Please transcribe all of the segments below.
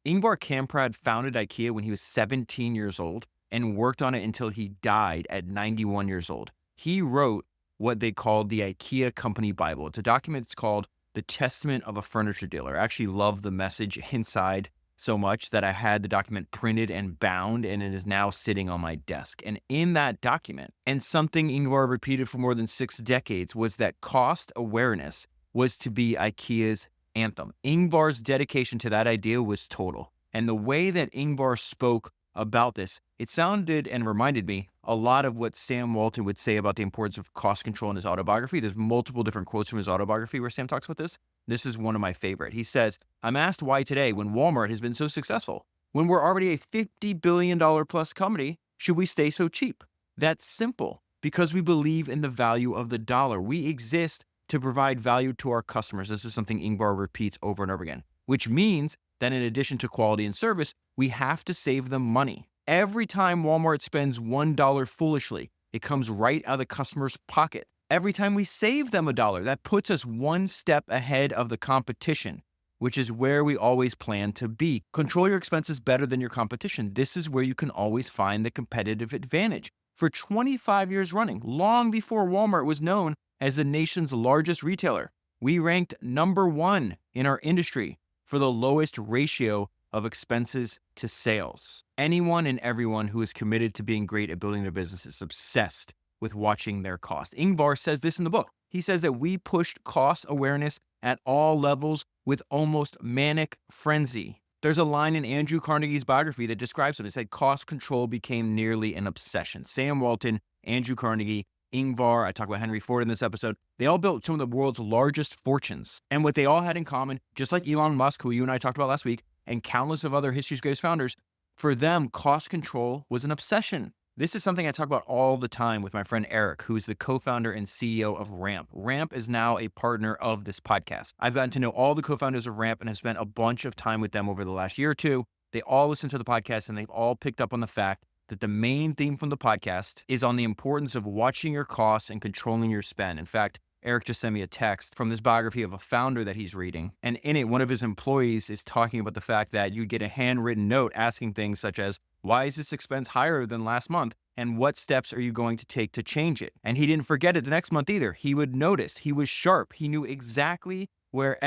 Ingvar Kamprad founded Ikea when he was 17 years old and worked on it until he died at 91 years old. He wrote what they called the Ikea Company Bible. It's a document that's called The Testament of a Furniture Dealer. I actually love the message inside so much that I had the document printed and bound, and it is now sitting on my desk. And in that document, and something Ingvar repeated for more than 6 decades, was that cost awareness was to be Ikea's anthem. Ingvar's dedication to that idea was total. And the way that Ingvar spoke about this, it sounded and reminded me a lot of what Sam Walton would say about the importance of cost control in his autobiography. There's multiple different quotes from his autobiography where Sam talks about this. This is one of my favorite. He says, "I'm asked why today, when Walmart has been so successful, when we're already a $50 billion plus company, should we stay so cheap? That's simple, because we believe in the value of the dollar. We exist to provide value to our customers." This is something Ingvar repeats over and over again, which means that in addition to quality and service, we have to save them money. Every time Walmart spends $1 foolishly, it comes right out of the customer's pocket. Every time we save them $1, that puts us one step ahead of the competition, which is where we always plan to be. Control your expenses better than your competition. This is where you can always find the competitive advantage. For 25 years running, long before Walmart was known as the nation's largest retailer, we ranked #1 in our industry for the lowest ratio of expenses to sales. Anyone and everyone who is committed to being great at building their business is obsessed with watching their cost. Ingvar says this in the book. He says that we pushed cost awareness at all levels with almost manic frenzy. There's a line in Andrew Carnegie's biography that describes him. It said cost control became nearly an obsession. Sam Walton, Andrew Carnegie, Ingvar, I talk about Henry Ford in this episode, they all built some of the world's largest fortunes. And what they all had in common, just like Elon Musk, who you and I talked about last week, and countless of other history's greatest founders, for them, cost control was an obsession. This is something I talk about all the time with my friend Eric, who is the co-founder and CEO of Ramp. Ramp is now a partner of this podcast. I've gotten to know all the co-founders of Ramp and have spent a bunch of time with them over the last year or two. They all listen to the podcast and they've all picked up on the fact that the main theme from the podcast is on the importance of watching your costs and controlling your spend. In fact, Eric just sent me a text from this biography of a founder that he's reading. And in it, one of his employees is talking about the fact that you get a handwritten note asking things such as, why is this expense higher than last month? And what steps are you going to take to change it? And he didn't forget it the next month either. He would notice. He was sharp. He knew exactly where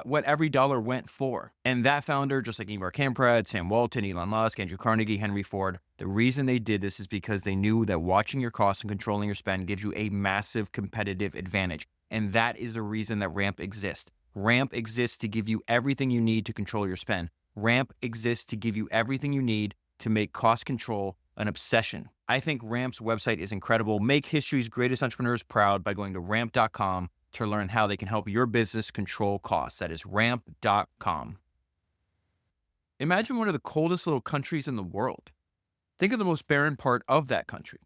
what every dollar went for. And that founder, just like Ingvar Kamprad, Sam Walton, Elon Musk, Andrew Carnegie, Henry Ford, the reason they did this is because they knew that watching your costs and controlling your spend gives you a massive competitive advantage. And that is the reason that Ramp exists. Ramp exists to give you everything you need to control your spend. Ramp exists to give you everything you need to make cost control an obsession. I think Ramp's website is incredible. Make history's greatest entrepreneurs proud by going to ramp.com to learn how they can help your business control costs. That is ramp.com. Imagine one of the coldest little countries in the world. Think of the most barren part of that country.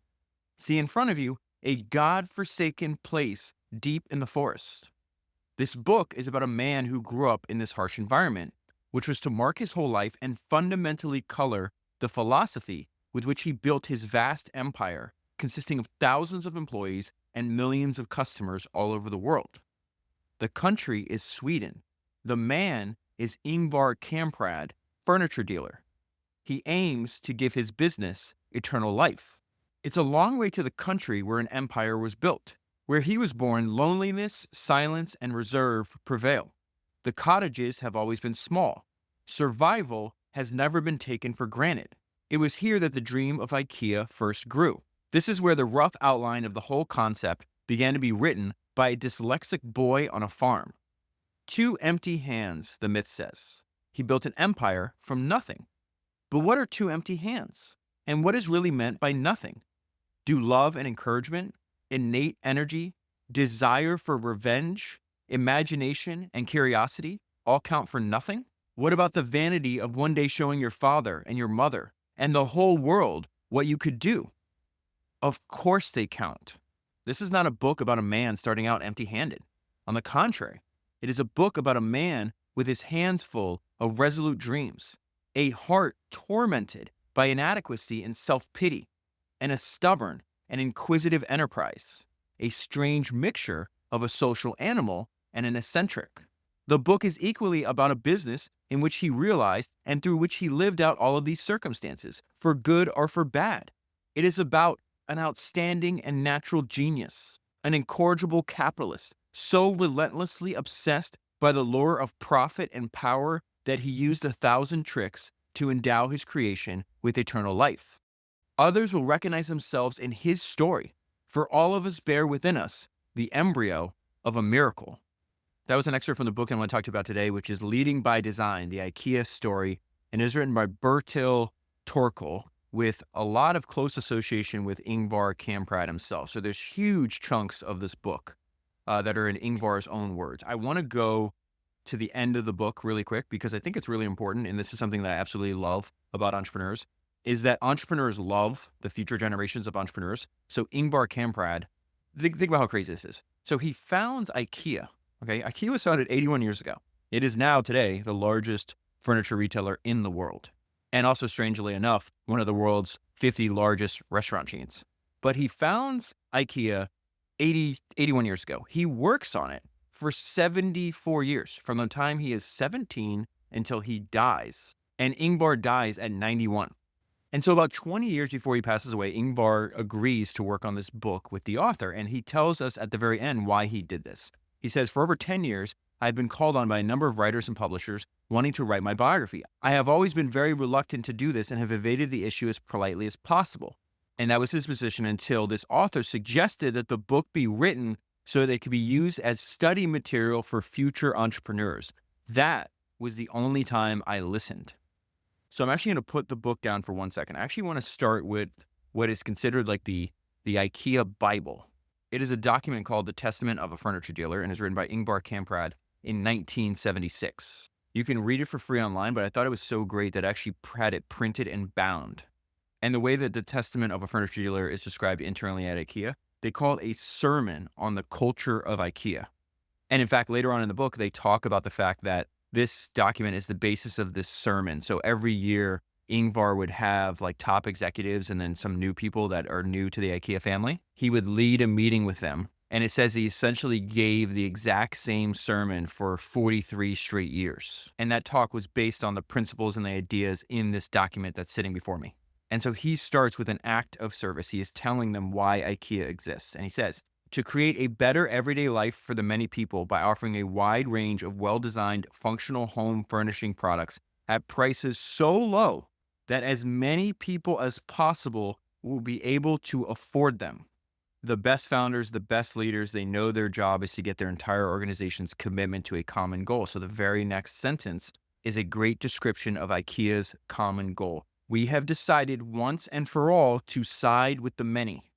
See in front of you a God-forsaken place deep in the forest. This book is about a man who grew up in this harsh environment, which was to mark his whole life and fundamentally color the philosophy with which he built his vast empire, consisting of thousands of employees and millions of customers all over the world. The country is Sweden. The man is Ingvar Kamprad, furniture dealer. He aims to give his business eternal life. It's a long way to the country where an empire was built. Where he was born, loneliness, silence, and reserve prevail. The cottages have always been small. Survival has never been taken for granted. It was here that the dream of IKEA first grew. This is where the rough outline of the whole concept began to be written by a dyslexic boy on a farm. 2 empty hands, the myth says. He built an empire from nothing. But what are 2 empty hands? And what is really meant by nothing? Do love and encouragement, innate energy, desire for revenge, imagination, and curiosity all count for nothing? What about the vanity of one day showing your father and your mother and the whole world what you could do? Of course they count. This is not a book about a man starting out empty-handed. On the contrary, it is a book about a man with his hands full of resolute dreams, a heart tormented by inadequacy and self-pity, and a stubborn and inquisitive enterprise, a strange mixture of a social animal and an eccentric. The book is equally about a business in which he realized and through which he lived out all of these circumstances, for good or for bad. It is about an outstanding and natural genius, an incorrigible capitalist, so relentlessly obsessed by the lure of profit and power that he used 1,000 tricks to endow his creation with eternal life. Others will recognize themselves in his story, for all of us bear within us the embryo of a miracle. That was an excerpt from the book I want to talk to you about today, which is Leading by Design, the IKEA Story, and is written by Bertil Torekull with a lot of close association with Ingvar Kamprad himself. So there's huge chunks of this book that are in Ingvar's own words. I want to go to the end of the book really quick because I think it's really important, and this is something that I absolutely love about entrepreneurs, is that entrepreneurs love the future generations of entrepreneurs. So Ingvar Kamprad, think about how crazy this is. So he founds IKEA. Okay, IKEA was founded 81 years ago. It is now today the largest furniture retailer in the world. And also, strangely enough, one of the world's 50 largest restaurant chains. But he founds IKEA 81 years ago. He works on it for 74 years, from the time he is 17 until he dies. And Ingvar dies at 91. And so about 20 years before he passes away, Ingvar agrees to work on this book with the author. And he tells us at the very end why he did this. He says, for over 10 years, I've been called on by a number of writers and publishers wanting to write my biography. I have always been very reluctant to do this and have evaded the issue as politely as possible. And that was his position until this author suggested that the book be written so that it could be used as study material for future entrepreneurs. That was the only time I listened. So I'm actually going to put the book down for 1 second. I actually want to start with what is considered like the IKEA Bible. It is a document called The Testament of a Furniture Dealer and is written by Ingvar Kamprad in 1976. You can read it for free online, but I thought it was so great that I actually had it printed and bound. And the way that The Testament of a Furniture Dealer is described internally at IKEA, they call it a sermon on the culture of IKEA. And in fact, later on in the book, they talk about the fact that this document is the basis of this sermon. So every year, Ingvar would have like top executives and then some new people that are new to the IKEA family. He would lead a meeting with them. And it says he essentially gave the exact same sermon for 43 straight years. And that talk was based on the principles and the ideas in this document that's sitting before me. And so he starts with an act of service. He is telling them why IKEA exists. And he says, to create a better everyday life for the many people by offering a wide range of well-designed, functional home furnishing products at prices so low that as many people as possible will be able to afford them. The best founders, the best leaders, they know their job is to get their entire organization's commitment to a common goal. So the very next sentence is a great description of IKEA's common goal. We have decided once and for all to side with the many.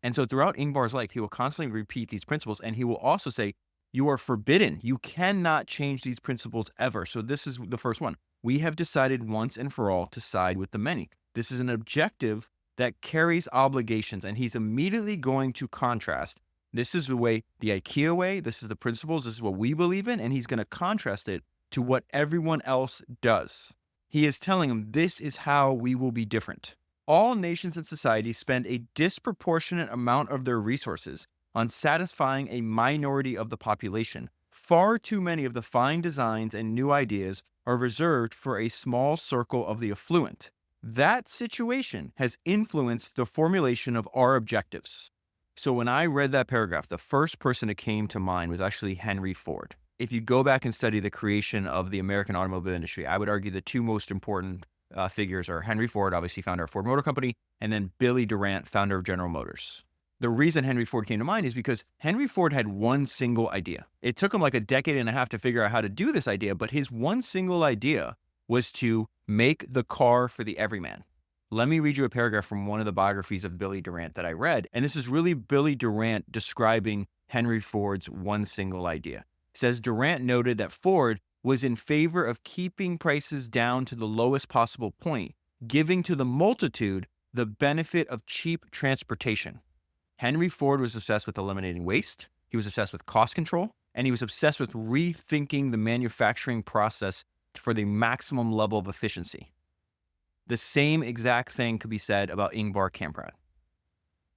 And so throughout Ingvar's life, he will constantly repeat these principles, and he will also say, you are forbidden. You cannot change these principles ever. So this is the first one. We have decided once and for all to side with the many. This is an objective that carries obligations, and he's immediately going to contrast. This is the way, the IKEA way, this is the principles, this is what we believe in, and he's going to contrast it to what everyone else does. He is telling them this is how we will be different. All nations and societies spend a disproportionate amount of their resources on satisfying a minority of the population. Far too many of the fine designs and new ideas are reserved for a small circle of the affluent. That situation has influenced the formulation of our objectives. So when I read that paragraph, the first person that came to mind was actually Henry Ford. If you go back and study the creation of the American automobile industry, I would argue the two most important figures are Henry Ford, obviously founder of Ford Motor Company, and then Billy Durant, founder of General Motors. The reason Henry Ford came to mind is because Henry Ford had one single idea. It took him like a decade and a half to figure out how to do this idea, but his one single idea was to make the car for the everyman. Let me read you a paragraph from one of the biographies of Billy Durant that I read, and this is really Billy Durant describing Henry Ford's one single idea. It says, Durant noted that Ford was in favor of keeping prices down to the lowest possible point, giving to the multitude the benefit of cheap transportation. Henry Ford was obsessed with eliminating waste, he was obsessed with cost control, and he was obsessed with rethinking the manufacturing process for the maximum level of efficiency. The same exact thing could be said about Ingvar Kamprad.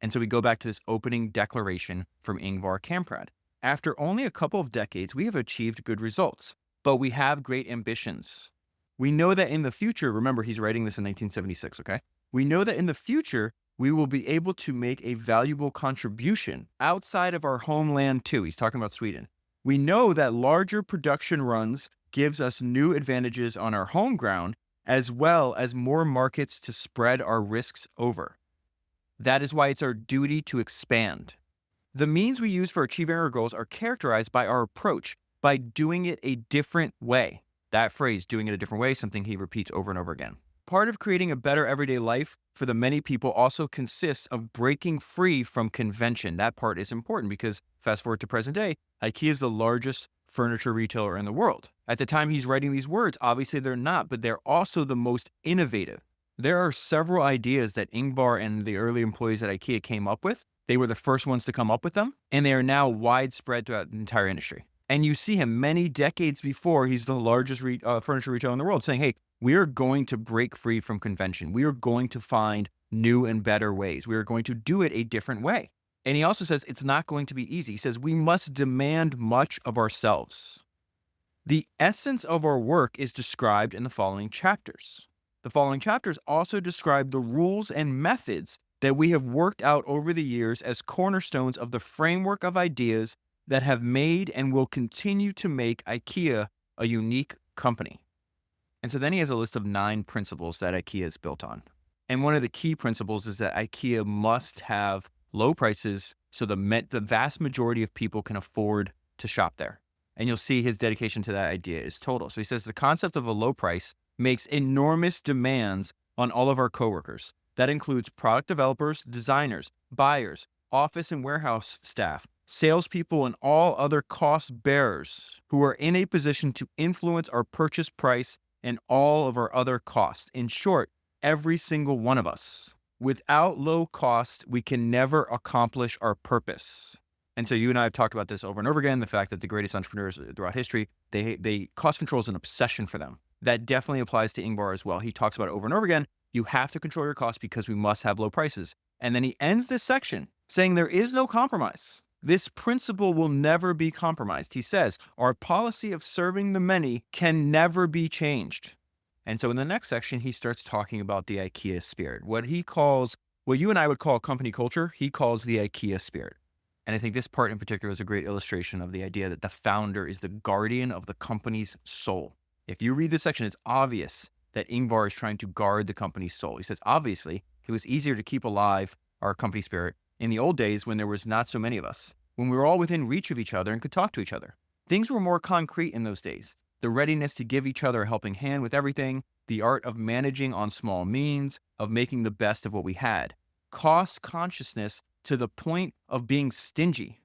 And so we go back to this opening declaration from Ingvar Kamprad. After only a couple of decades, we have achieved good results, but we have great ambitions. We know that in the future, remember he's writing this in 1976, okay? We know that in the future, we will be able to make a valuable contribution outside of our homeland too. He's talking about Sweden. We know that larger production runs gives us new advantages on our home ground, as well as more markets to spread our risks over. That is why it's our duty to expand. The means we use for achieving our goals are characterized by our approach, by doing it a different way. That phrase, doing it a different way, something he repeats over and over again. Part of creating a better everyday life for the many people also consists of breaking free from convention. That part is important because, fast forward to present day, Ikea is the largest furniture retailer in the world. At the time he's writing these words, obviously they're not, but they're also the most innovative. There are several ideas that Ingvar and the early employees at Ikea came up with. They were the first ones to come up with them, and they are now widespread throughout the entire industry. And you see him many decades before he's the largest furniture retailer in the world saying, hey, we are going to break free from convention. We are going to find new and better ways. We are going to do it a different way. And he also says it's not going to be easy. He says we must demand much of ourselves. The essence of our work is described in the following chapters. The following chapters also describe the rules and methods that we have worked out over the years as cornerstones of the framework of ideas that have made and will continue to make Ikea a unique company. And so then he has a list of 9 principles that Ikea is built on. And one of the key principles is that Ikea must have low prices so the vast majority of people can afford to shop there. And you'll see his dedication to that idea is total. So he says the concept of a low price makes enormous demands on all of our coworkers. That includes product developers, designers, buyers, office and warehouse staff, salespeople, and all other cost bearers who are in a position to influence our purchase price and all of our other costs. In short, every single one of us. Without low cost, we can never accomplish our purpose. And so you and I have talked about this over and over again, the fact that the greatest entrepreneurs throughout history, they cost control is an obsession for them. That definitely applies to Ingvar as well. He talks about it over and over again. You have to control your costs because we must have low prices. And then he ends this section saying there is no compromise. This principle will never be compromised. He says, our policy of serving the many can never be changed. And so in the next section, he starts talking about the IKEA spirit. What you and I would call company culture, he calls the IKEA spirit. And I think this part in particular is a great illustration of the idea that the founder is the guardian of the company's soul. If you read this section, it's obvious that Ingvar is trying to guard the company's soul. He says, obviously, it was easier to keep alive our company spirit in the old days when there was not so many of us, when we were all within reach of each other and could talk to each other. Things were more concrete in those days. The readiness to give each other a helping hand with everything, the art of managing on small means, of making the best of what we had. Cost consciousness to the point of being stingy,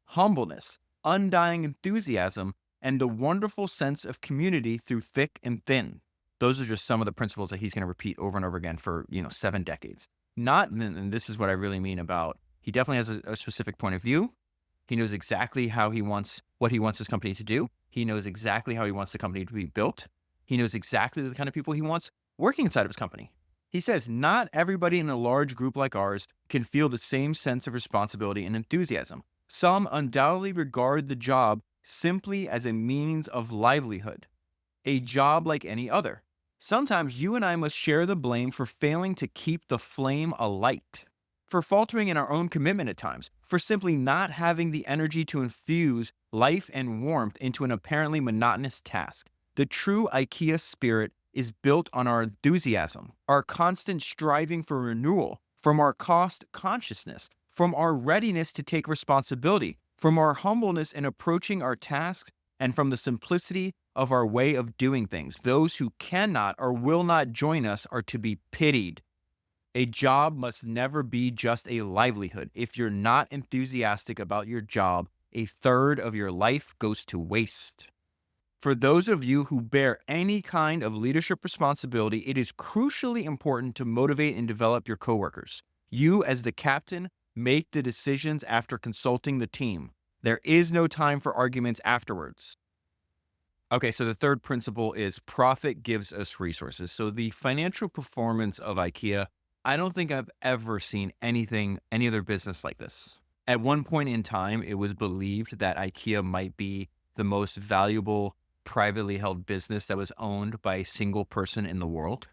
humbleness, undying enthusiasm, and the wonderful sense of community through thick and thin. Those are just some of the principles that he's going to repeat over and over again for 7 decades. And this is what I really mean about, he definitely has a specific point of view. He knows exactly what he wants his company to do. He knows exactly how he wants the company to be built. He knows exactly the kind of people he wants working inside of his company. He says, not everybody in a large group like ours can feel the same sense of responsibility and enthusiasm. Some undoubtedly regard the job simply as a means of livelihood, a job like any other. Sometimes you and I must share the blame for failing to keep the flame alight, for faltering in our own commitment at times, for simply not having the energy to infuse life and warmth into an apparently monotonous task. The true IKEA spirit is built on our enthusiasm, our constant striving for renewal, from our cost consciousness, from our readiness to take responsibility, from our humbleness in approaching our tasks, and from the simplicity of our way of doing things. Those who cannot or will not join us are to be pitied. A job must never be just a livelihood. If you're not enthusiastic about your job, a third of your life goes to waste. For those of you who bear any kind of leadership responsibility, it is crucially important to motivate and develop your coworkers. You, as the captain, make the decisions after consulting the team. There is no time for arguments afterwards. Okay, so the third principle is profit gives us resources. So the financial performance of IKEA, I don't think I've ever seen any other business like this. At one point in time, it was believed that IKEA might be the most valuable privately held business that was owned by a single person in the world.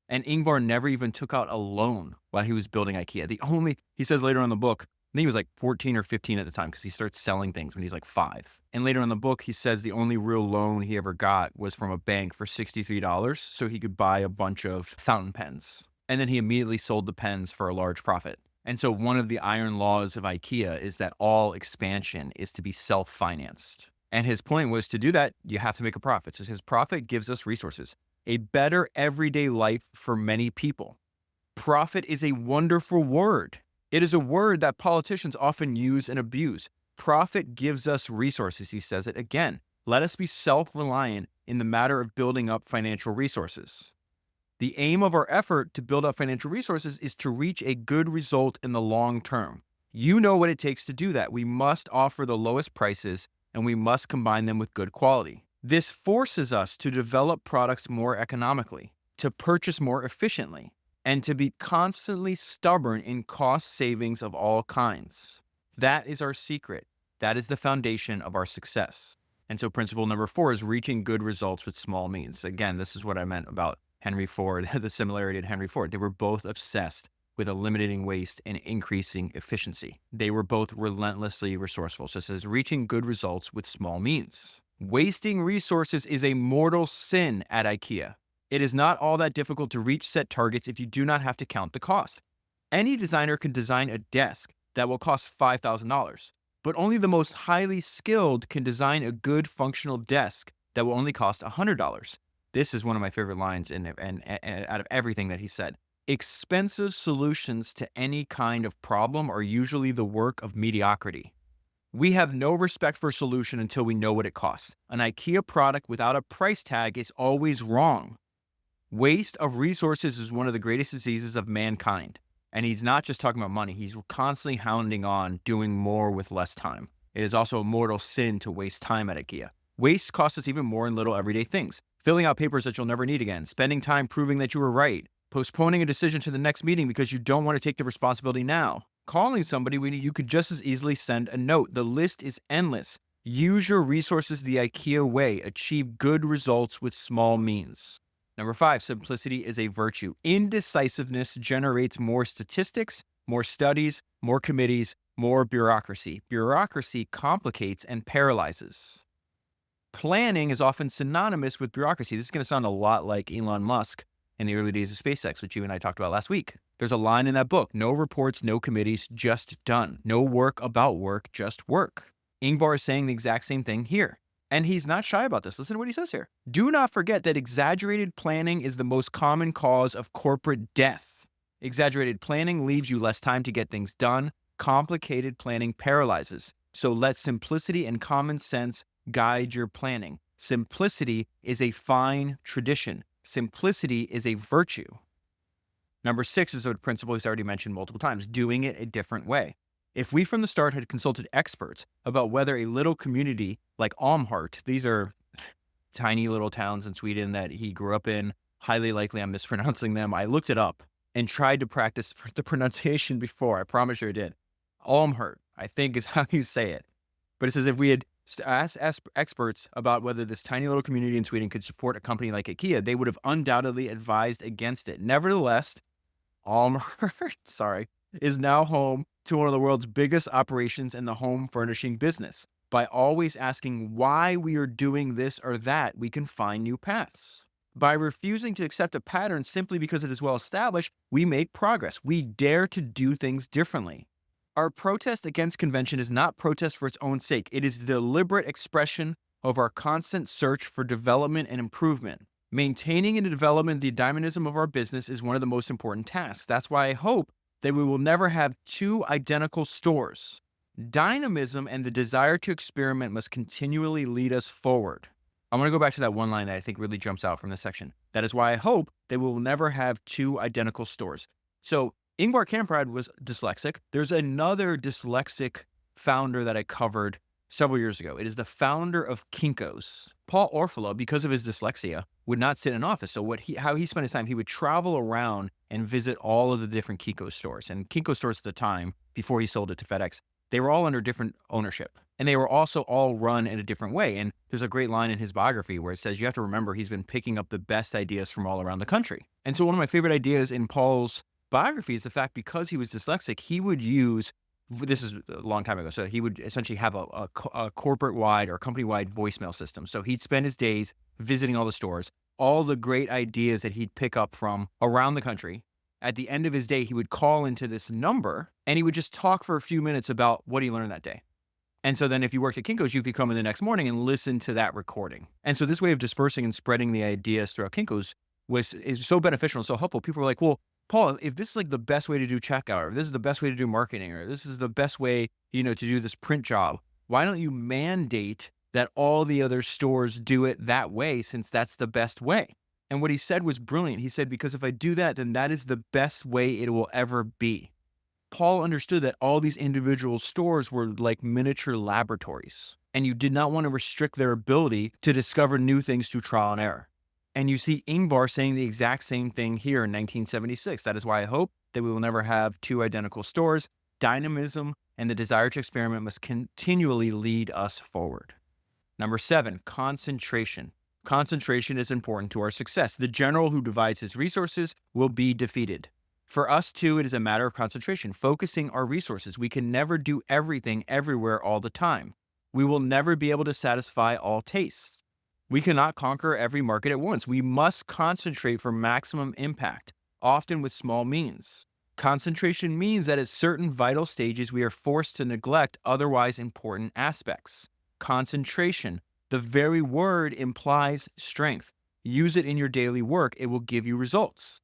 And Ingvar never even took out a loan while he was building IKEA. He says later on in the book, I think he was like 14 or 15 at the time because he starts selling things when he's like 5. And later in the book, he says the only real loan he ever got was from a bank for $63 so he could buy a bunch of fountain pens. And then he immediately sold the pens for a large profit. And so one of the iron laws of IKEA is that all expansion is to be self-financed. And his point was to do that, you have to make a profit. So his profit gives us resources, a better everyday life for many people. Profit is a wonderful word. It is a word that politicians often use and abuse. Profit gives us resources, he says it again. Let us be self-reliant in the matter of building up financial resources. The aim of our effort to build up financial resources is to reach a good result in the long term. You know what it takes to do that. We must offer the lowest prices and we must combine them with good quality. This forces us to develop products more economically, to purchase more efficiently, and to be constantly stubborn in cost savings of all kinds. That is our secret. That is the foundation of our success. And so principle number 4 is reaching good results with small means. Again, this is what I meant about Henry Ford, the similarity to Henry Ford. They were both obsessed with eliminating waste and increasing efficiency. They were both relentlessly resourceful. So it says reaching good results with small means. Wasting resources is a mortal sin at IKEA. It is not all that difficult to reach set targets if you do not have to count the cost. Any designer can design a desk that will cost $5,000, but only the most highly skilled can design a good functional desk that will only cost $100. This is one of my favorite lines and out of everything that he said. Expensive solutions to any kind of problem are usually the work of mediocrity. We have no respect for a solution until we know what it costs. An IKEA product without a price tag is always wrong. Waste of resources is one of the greatest diseases of mankind. And he's not just talking about money. He's constantly hounding on doing more with less time. It is also a mortal sin to waste time at IKEA. Waste costs us even more in little everyday things. Filling out papers that you'll never need again. Spending time proving that you were right. Postponing a decision to the next meeting because you don't want to take the responsibility now. Calling somebody when you could just as easily send a note. The list is endless. Use your resources the IKEA way. Achieve good results with small means. Number 5, simplicity is a virtue. Indecisiveness generates more statistics, more studies, more committees, more bureaucracy. Bureaucracy complicates and paralyzes. Planning is often synonymous with bureaucracy. This is going to sound a lot like Elon Musk in the early days of SpaceX, which you and I talked about last week. There's a line in that book, no reports, no committees, just done. No work about work, just work. Ingvar is saying the exact same thing here. And he's not shy about this. Listen to what he says here. Do not forget that exaggerated planning is the most common cause of corporate death. Exaggerated planning leaves you less time to get things done. Complicated planning paralyzes. So let simplicity and common sense guide your planning. Simplicity is a fine tradition. Simplicity is a virtue. Number 6 is a principle he's already mentioned multiple times, doing it a different way. If we from the start had consulted experts about whether a little community like Almhart, these are tiny little towns in Sweden that he grew up in, highly likely I'm mispronouncing them. I looked it up and tried to practice the pronunciation before. I promise you I did. Almhart, I think is how you say it. But it says if we had asked experts about whether this tiny little community in Sweden could support a company like IKEA, they would have undoubtedly advised against it. Nevertheless, Almhart, is now home to one of the world's biggest operations in the home furnishing business. By always asking why we are doing this or that, we can find new paths. By refusing to accept a pattern simply because it is well established, we make progress. We dare to do things differently. Our protest against convention is not protest for its own sake. It is the deliberate expression of our constant search for development and improvement. Maintaining and developing the dynamism of our business is one of the most important tasks. That's why I hope that we will never have 2 identical stores. Dynamism and the desire to experiment must continually lead us forward. I'm going to go back to that one line that I think really jumps out from this section. That is why I hope that we will never have 2 identical stores. So Ingvar Kamprad was dyslexic. There's another dyslexic founder that I covered several years ago. It is the founder of Kinko's. Paul Orfalea, because of his dyslexia, would not sit in office. So how he spent his time, he would travel around and visit all of the different Kinko's stores. And Kinko's stores at the time, before he sold it to FedEx, They were all under different ownership, and they were also all run in a different way. And there's a great line in his biography where it says, you have to remember he's been picking up the best ideas from all around the country. And so one of my favorite ideas in Paul's biography is the fact, because he was dyslexic, he would use, this is a long time ago, so he would essentially have a corporate-wide or company-wide voicemail system. So he'd spend his days visiting all the stores, all the great ideas that he'd pick up from around the country. At the end of his day, he would call into this number and he would just talk for a few minutes about what he learned that day. And so then if you worked at Kinko's, you could come in the next morning and listen to that recording. And so this way of dispersing and spreading the ideas throughout Kinko's is so beneficial and so helpful. People were like, well, Paul, if this is like the best way to do checkout, or this is the best way to do marketing, or this is the best way, to do this print job, why don't you mandate that all the other stores do it that way, since that's the best way? And what he said was brilliant. He said, because if I do that, then that is the best way it will ever be. Paul understood that all these individual stores were like miniature laboratories, and you did not want to restrict their ability to discover new things through trial and error. And you see Ingvar saying the exact same thing here in 1976. That is why I hope that we will never have two identical stores. Dynamism and the desire to experiment must continually lead us forward. Number 7, concentration. Concentration is important to our success. The general who divides his resources will be defeated. For us too, it is a matter of concentration, focusing our resources. We can never do everything everywhere all the time. We will never be able to satisfy all tastes. We cannot conquer every market at once. We must concentrate for maximum impact, often with small means. Concentration means that at certain vital stages, we are forced to neglect otherwise important aspects. Concentration, the very word, implies strength. Use it in your daily work. It will give you results.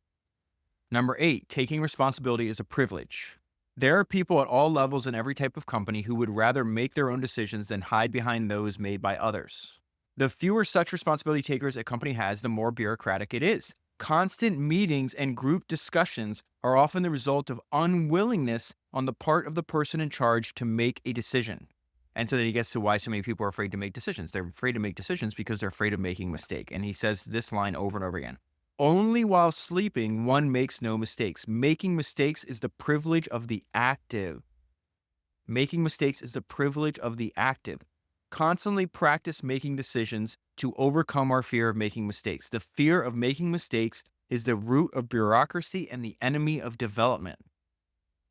Number 8, taking responsibility is a privilege. There are people at all levels in every type of company who would rather make their own decisions than hide behind those made by others. The fewer such responsibility takers a company has, the more bureaucratic it is. Constant meetings and group discussions are often the result of unwillingness on the part of the person in charge to make a decision. And so then he gets to why so many people are afraid to make decisions. They're afraid to make decisions because they're afraid of making a mistake. And he says this line over and over again. Only while sleeping, one makes no mistakes. Making mistakes is the privilege of the active. Making mistakes is the privilege of the active. Constantly practice making decisions to overcome our fear of making mistakes. The fear of making mistakes is the root of bureaucracy and the enemy of development.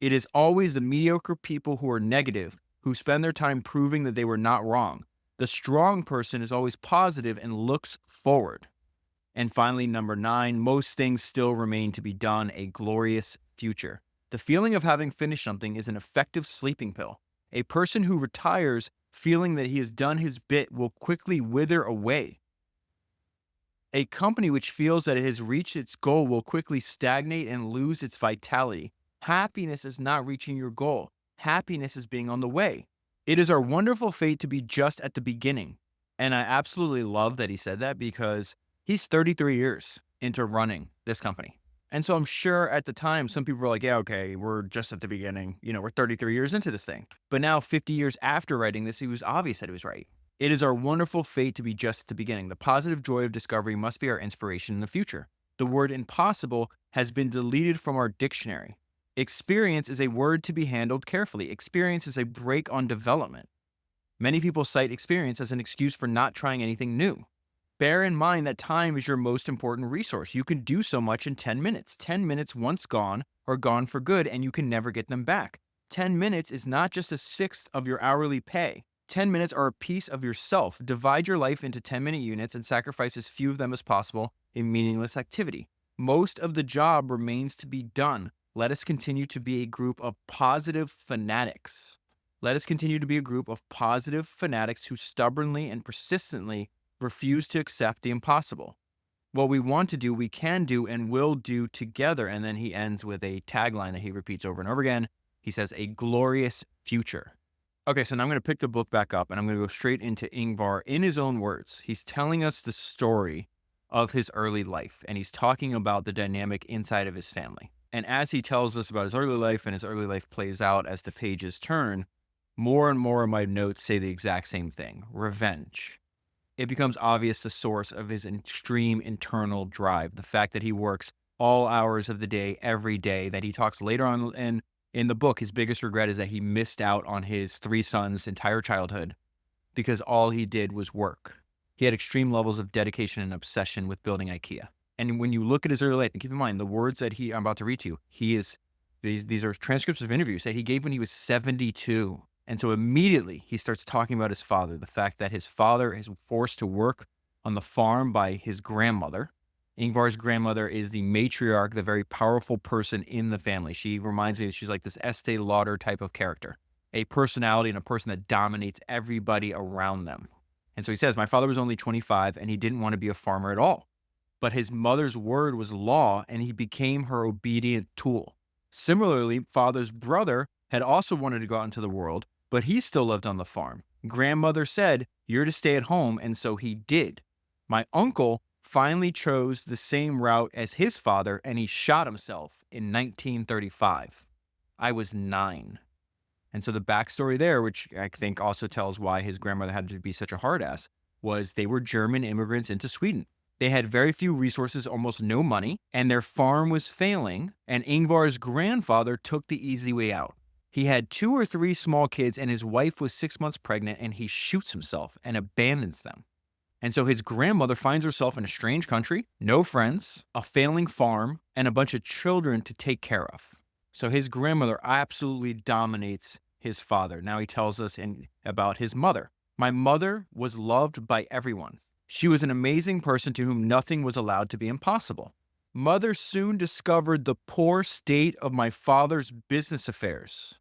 It is always the mediocre people who are negative, who spend their time proving that they were not wrong. The strong person is always positive and looks forward. And finally, number 9, most things still remain to be done, a glorious future. The feeling of having finished something is an effective sleeping pill. A person who retires feeling that he has done his bit will quickly wither away. A company which feels that it has reached its goal will quickly stagnate and lose its vitality. Happiness is not reaching your goal. Happiness is being on the way. It is our wonderful fate to be just at the beginning. And I absolutely love that he said that, because he's 33 years into running this company. And so I'm sure at the time, some people were like, yeah, okay, we're just at the beginning. We're 33 years into this thing. But now 50 years after writing this, it was obvious that he was right. It is our wonderful fate to be just at the beginning. The positive joy of discovery must be our inspiration in the future. The word impossible has been deleted from our dictionary. Experience is a word to be handled carefully. Experience is a brake on development. Many people cite experience as an excuse for not trying anything new. Bear in mind that time is your most important resource. You can do so much in 10 minutes. 10 minutes once gone are gone for good, and you can never get them back. 10 minutes is not just a sixth of your hourly pay. 10 minutes are a piece of yourself. Divide your life into 10-minute units and sacrifice as few of them as possible in meaningless activity. Most of the job remains to be done. Let us continue to be a group of positive fanatics. Let us continue to be a group of positive fanatics who stubbornly and persistently refuse to accept the impossible. What we want to do, we can do and will do together. And then he ends with a tagline that he repeats over and over again. He says, a glorious future. Okay, so now I'm going to pick the book back up and I'm going to go straight into Ingvar in his own words. He's telling us the story of his early life, and he's talking about the dynamic inside of his family. And as he tells us about his early life and his early life plays out as the pages turn, more and more of my notes say the exact same thing: revenge. It becomes obvious the source of his extreme internal drive, the fact that he works all hours of the day, every day, that he talks later on In the book, his biggest regret is that he missed out on his 3 sons' entire childhood because all he did was work. He had extreme levels of dedication and obsession with building IKEA. And when you look at his early life, and keep in mind the words that I'm about to read to you, these are transcripts of interviews that he gave when he was 72. And so immediately he starts talking about his father, the fact that his father is forced to work on the farm by his grandmother. Ingvar's grandmother is the matriarch, the very powerful person in the family. She reminds me, she's like this Estee Lauder type of character, a personality and a person that dominates everybody around them. And so he says, my father was only 25 and he didn't want to be a farmer at all. But his mother's word was law and he became her obedient tool. Similarly, father's brother had also wanted to go out into the world, but he still lived on the farm. Grandmother said, you're to stay at home, and so he did. My uncle finally chose the same route as his father, and he shot himself in 1935. I was 9. And so the backstory there, which I think also tells why his grandmother had to be such a hard ass, was they were German immigrants into Sweden. They had very few resources, almost no money, and their farm was failing, and Ingvar's grandfather took the easy way out. He had 2 or 3 small kids, and his wife was 6 months pregnant, and he shoots himself and abandons them. And so his grandmother finds herself in a strange country, no friends, a failing farm, and a bunch of children to take care of. So his grandmother absolutely dominates his father. Now he tells us about his mother. My mother was loved by everyone. She was an amazing person to whom nothing was allowed to be impossible. Mother soon discovered the poor state of my father's business affairs.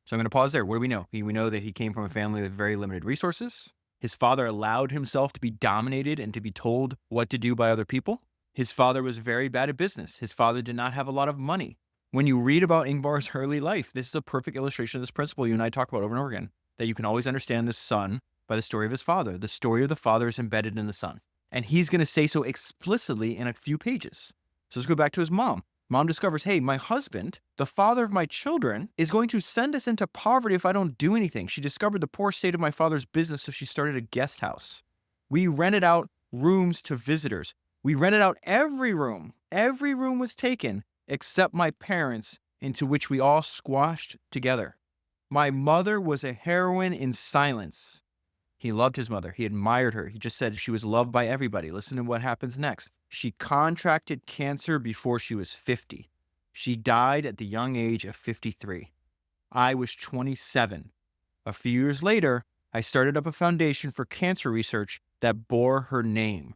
So I'm going to pause there. What do we know? We know that he came from a family with very limited resources. His father allowed himself to be dominated and to be told what to do by other people. His father was very bad at business. His father did not have a lot of money. When you read about Ingvar's early life, this is a perfect illustration of this principle you and I talk about over and over again, that you can always understand the son by the story of his father. The story of the father is embedded in the son. And he's going to say so explicitly in a few pages. So let's go back to his mom. Mom discovers, hey, my husband, the father of my children, is going to send us into poverty if I don't do anything. She discovered the poor state of my father's business, so she started a guest house. We rented out rooms to visitors. We rented out every room. Every room was taken except my parents', into which we all squashed together. My mother was a heroine in silence. He loved his mother. He admired her. He just said she was loved by everybody. Listen to what happens next. She contracted cancer before she was 50. She died at the young age of 53. I was 27. A few years later, I started up a foundation for cancer research that bore her name.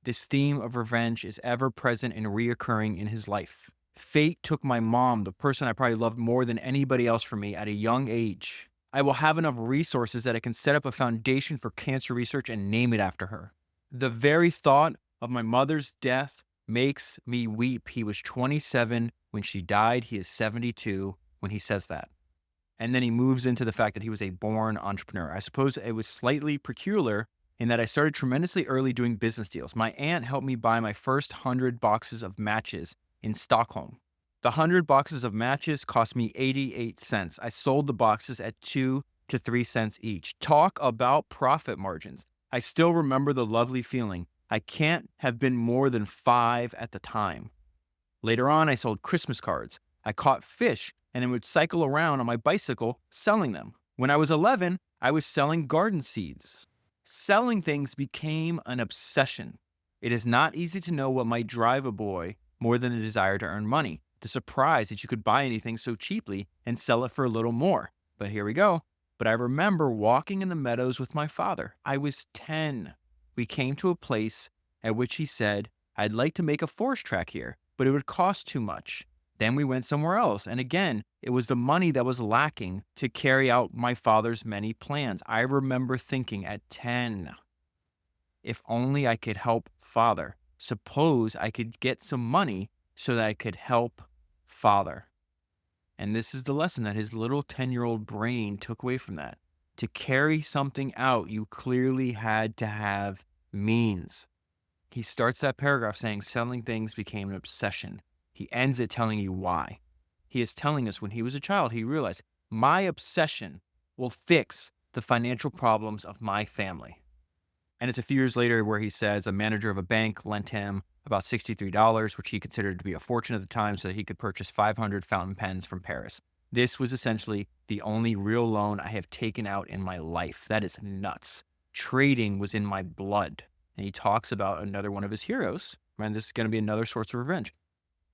This theme of revenge is ever present and reoccurring in his life. Fate took my mom, the person I probably loved more than anybody else from me, at a young age. I will have enough resources that I can set up a foundation for cancer research and name it after her. The very thought of my mother's death makes me weep. He was 27 when she died. He is 72 when he says that. And then he moves into the fact that he was a born entrepreneur. I suppose it was slightly peculiar in that I started tremendously early doing business deals. My aunt helped me buy my first 100 boxes of matches in Stockholm. The 100 boxes of matches cost me 88 cents. I sold the boxes at 2 to 3 cents each. Talk about profit margins. I still remember the lovely feeling. I can't have been more than 5 at the time. Later on, I sold Christmas cards. I caught fish and then would cycle around on my bicycle selling them. When I was 11, I was selling garden seeds. Selling things became an obsession. It is not easy to know what might drive a boy more than a desire to earn money. The surprise that you could buy anything so cheaply and sell it for a little more. But here we go. But I remember walking in the meadows with my father. I was 10. We came to a place at which he said, I'd like to make a forest track here, but it would cost too much. Then we went somewhere else. And again, it was the money that was lacking to carry out my father's many plans. I remember thinking at 10, if only I could help father. Suppose I could get some money so that I could help father. And this is the lesson that his little 10-year-old brain took away from that. To carry something out, you clearly had to have means. He starts that paragraph saying selling things became an obsession. He ends it telling you why. He is telling us when he was a child, he realized my obsession will fix the financial problems of my family. And it's a few years later where he says a manager of a bank lent him about $63, which he considered to be a fortune at the time, so that he could purchase 500 fountain pens from Paris. This was essentially the only real loan I have taken out in my life. That is nuts. Trading was in my blood. And he talks about another one of his heroes. And this is going to be another source of revenge.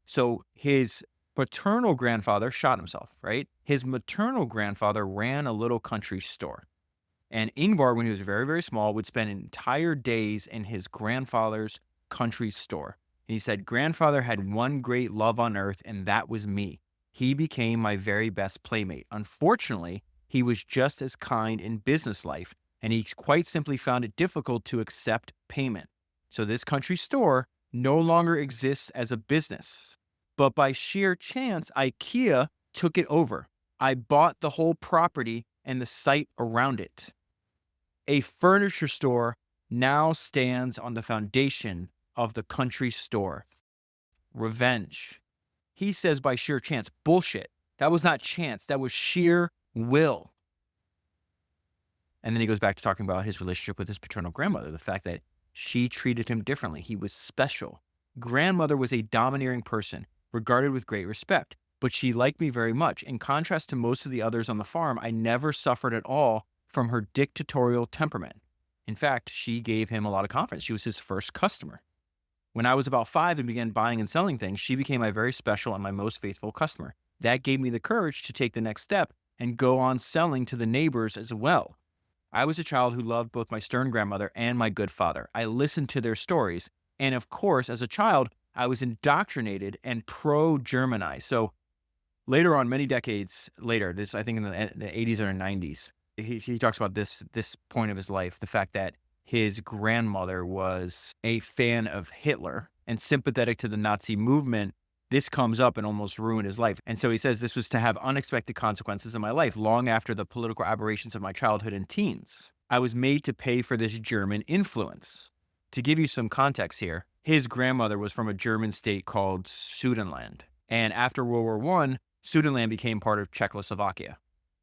So his paternal grandfather shot himself, right? His maternal grandfather ran a little country store. And Ingvar, when he was very, very small, would spend entire days in his grandfather's country store. And he said, grandfather had one great love on earth, and that was me. He became my very best playmate. Unfortunately, he was just as kind in business life, and he quite simply found it difficult to accept payment. So this country store no longer exists as a business. But by sheer chance, Ikea took it over. I bought the whole property and the site around it. A furniture store now stands on the foundation of the country store. Revenge. He says by sheer chance. Bullshit. That was not chance. That was sheer will. And then he goes back to talking about his relationship with his paternal grandmother, the fact that she treated him differently. He was special. Grandmother was a domineering person, regarded with great respect, but she liked me very much. In contrast to most of the others on the farm, I never suffered at all from her dictatorial temperament. In fact, she gave him a lot of confidence. She was his first customer. When I was about 5 and began buying and selling things, she became my very special and my most faithful customer. That gave me the courage to take the next step and go on selling to the neighbors as well. I was a child who loved both my stern grandmother and my good father. I listened to their stories. And of course, as a child, I was indoctrinated and pro-Germanized. So later on, many decades later, this I think in the 80s or 90s, he talks about this point of his life, the fact that his grandmother was a fan of Hitler and sympathetic to the Nazi movement. This comes up and almost ruined his life. And so he says this was to have unexpected consequences in my life long after the political aberrations of my childhood and teens. I was made to pay for this German influence. To give you some context here, his grandmother was from a German state called Sudetenland. And after World War I, Sudetenland became part of Czechoslovakia.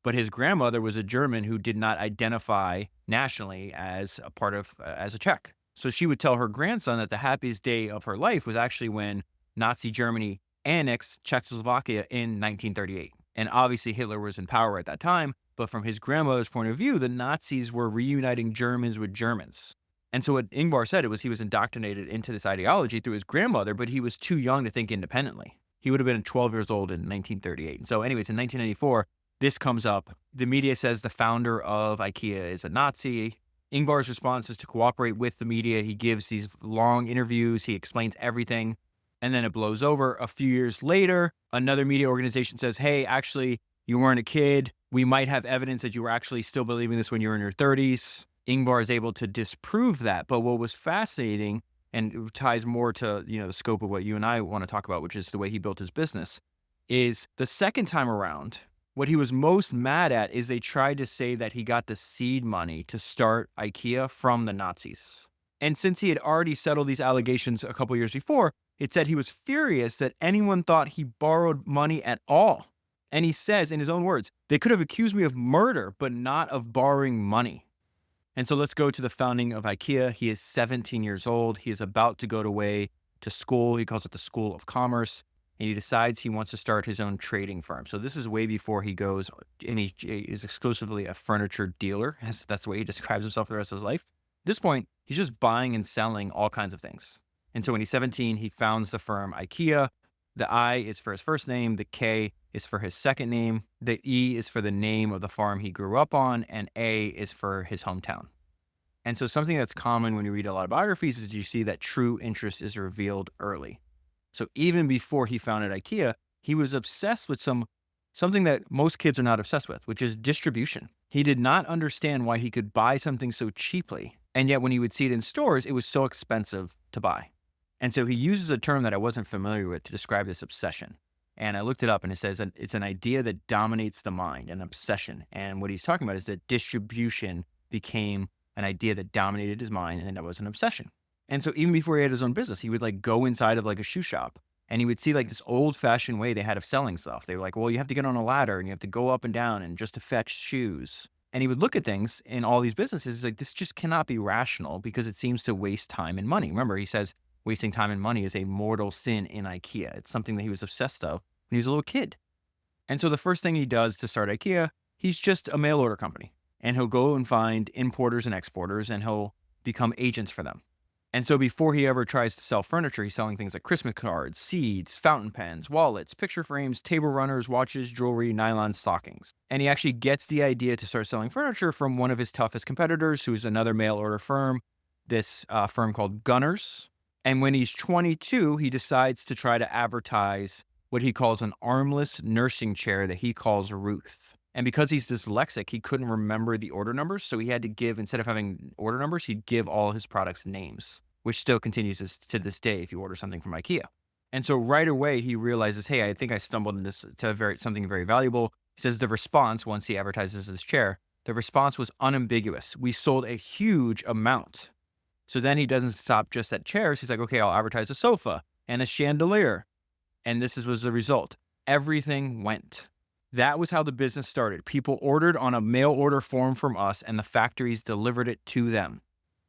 But his grandmother was a German who did not identify nationally as a part of, as a Czech. So she would tell her grandson that the happiest day of her life was actually when Nazi Germany annexed Czechoslovakia in 1938. And obviously Hitler was in power at that time, but from his grandmother's point of view, the Nazis were reuniting Germans with Germans. And so what Ingvar said was he was indoctrinated into this ideology through his grandmother, but he was too young to think independently. He would have been 12 years old in 1938. So anyways, in 1994, this comes up. The media says the founder of Ikea is a Nazi. Ingvar's response is to cooperate with the media. He gives these long interviews. He explains everything. And then it blows over. A few years later, another media organization says, hey, actually, you weren't a kid. We might have evidence that you were actually still believing this when you were in your 30s. Ingvar is able to disprove that. But what was fascinating, and it ties more to, the scope of what you and I want to talk about, which is the way he built his business, is the second time around, what he was most mad at is they tried to say that he got the seed money to start Ikea from the Nazis. And since he had already settled these allegations a couple years before, it said he was furious that anyone thought he borrowed money at all. And he says, in his own words, they could have accused me of murder, but not of borrowing money. And so let's go to the founding of Ikea. He is 17 years old. He is about to go away to school. He calls it the School of Commerce. And he decides he wants to start his own trading firm. So this is way before he goes, and he is exclusively a furniture dealer. That's the way he describes himself the rest of his life. At this point, he's just buying and selling all kinds of things. And so when he's 17, he founds the firm Ikea. The I is for his first name. The K is for his second name. The E is for the name of the farm he grew up on. And A is for his hometown. And so something that's common when you read a lot of biographies is you see that true interest is revealed early. So even before he founded Ikea, he was obsessed with something that most kids are not obsessed with, which is distribution. He did not understand why he could buy something so cheaply, and yet when he would see it in stores, it was so expensive to buy. And so he uses a term that I wasn't familiar with to describe this obsession. And I looked it up, and it says it's an idea that dominates the mind, an obsession. And what he's talking about is that distribution became an idea that dominated his mind, and then that was an obsession. And so even before he had his own business, he would go inside of a shoe shop, and he would see this old fashioned way they had of selling stuff. They were like, well, you have to get on a ladder and you have to go up and down and just to fetch shoes. And he would look at things in all these businesses like, this just cannot be rational because it seems to waste time and money. Remember, he says wasting time and money is a mortal sin in Ikea. It's something that he was obsessed of when he was a little kid. And so the first thing he does to start IKEA, he's just a mail order company. And he'll go and find importers and exporters and he'll become agents for them. And so before he ever tries to sell furniture, he's selling things like Christmas cards, seeds, fountain pens, wallets, picture frames, table runners, watches, jewelry, nylon stockings. And he actually gets the idea to start selling furniture from one of his toughest competitors, who's another mail order firm, this firm called Gunners. And when he's 22, he decides to try to advertise what he calls an armless nursing chair that he calls Ruth. And because he's dyslexic, he couldn't remember the order numbers. So he had to give, instead of having order numbers, he'd give all his products names, which still continues to this day if you order something from IKEA. And so right away, he realizes, hey, I think I stumbled into something very valuable. He says the response, once he advertises his chair, the response was unambiguous. We sold a huge amount. So then he doesn't stop just at chairs. He's like, okay, I'll advertise a sofa and a chandelier. And this was the result. Everything went. That was how the business started. People ordered on a mail order form from us, and the factories delivered it to them.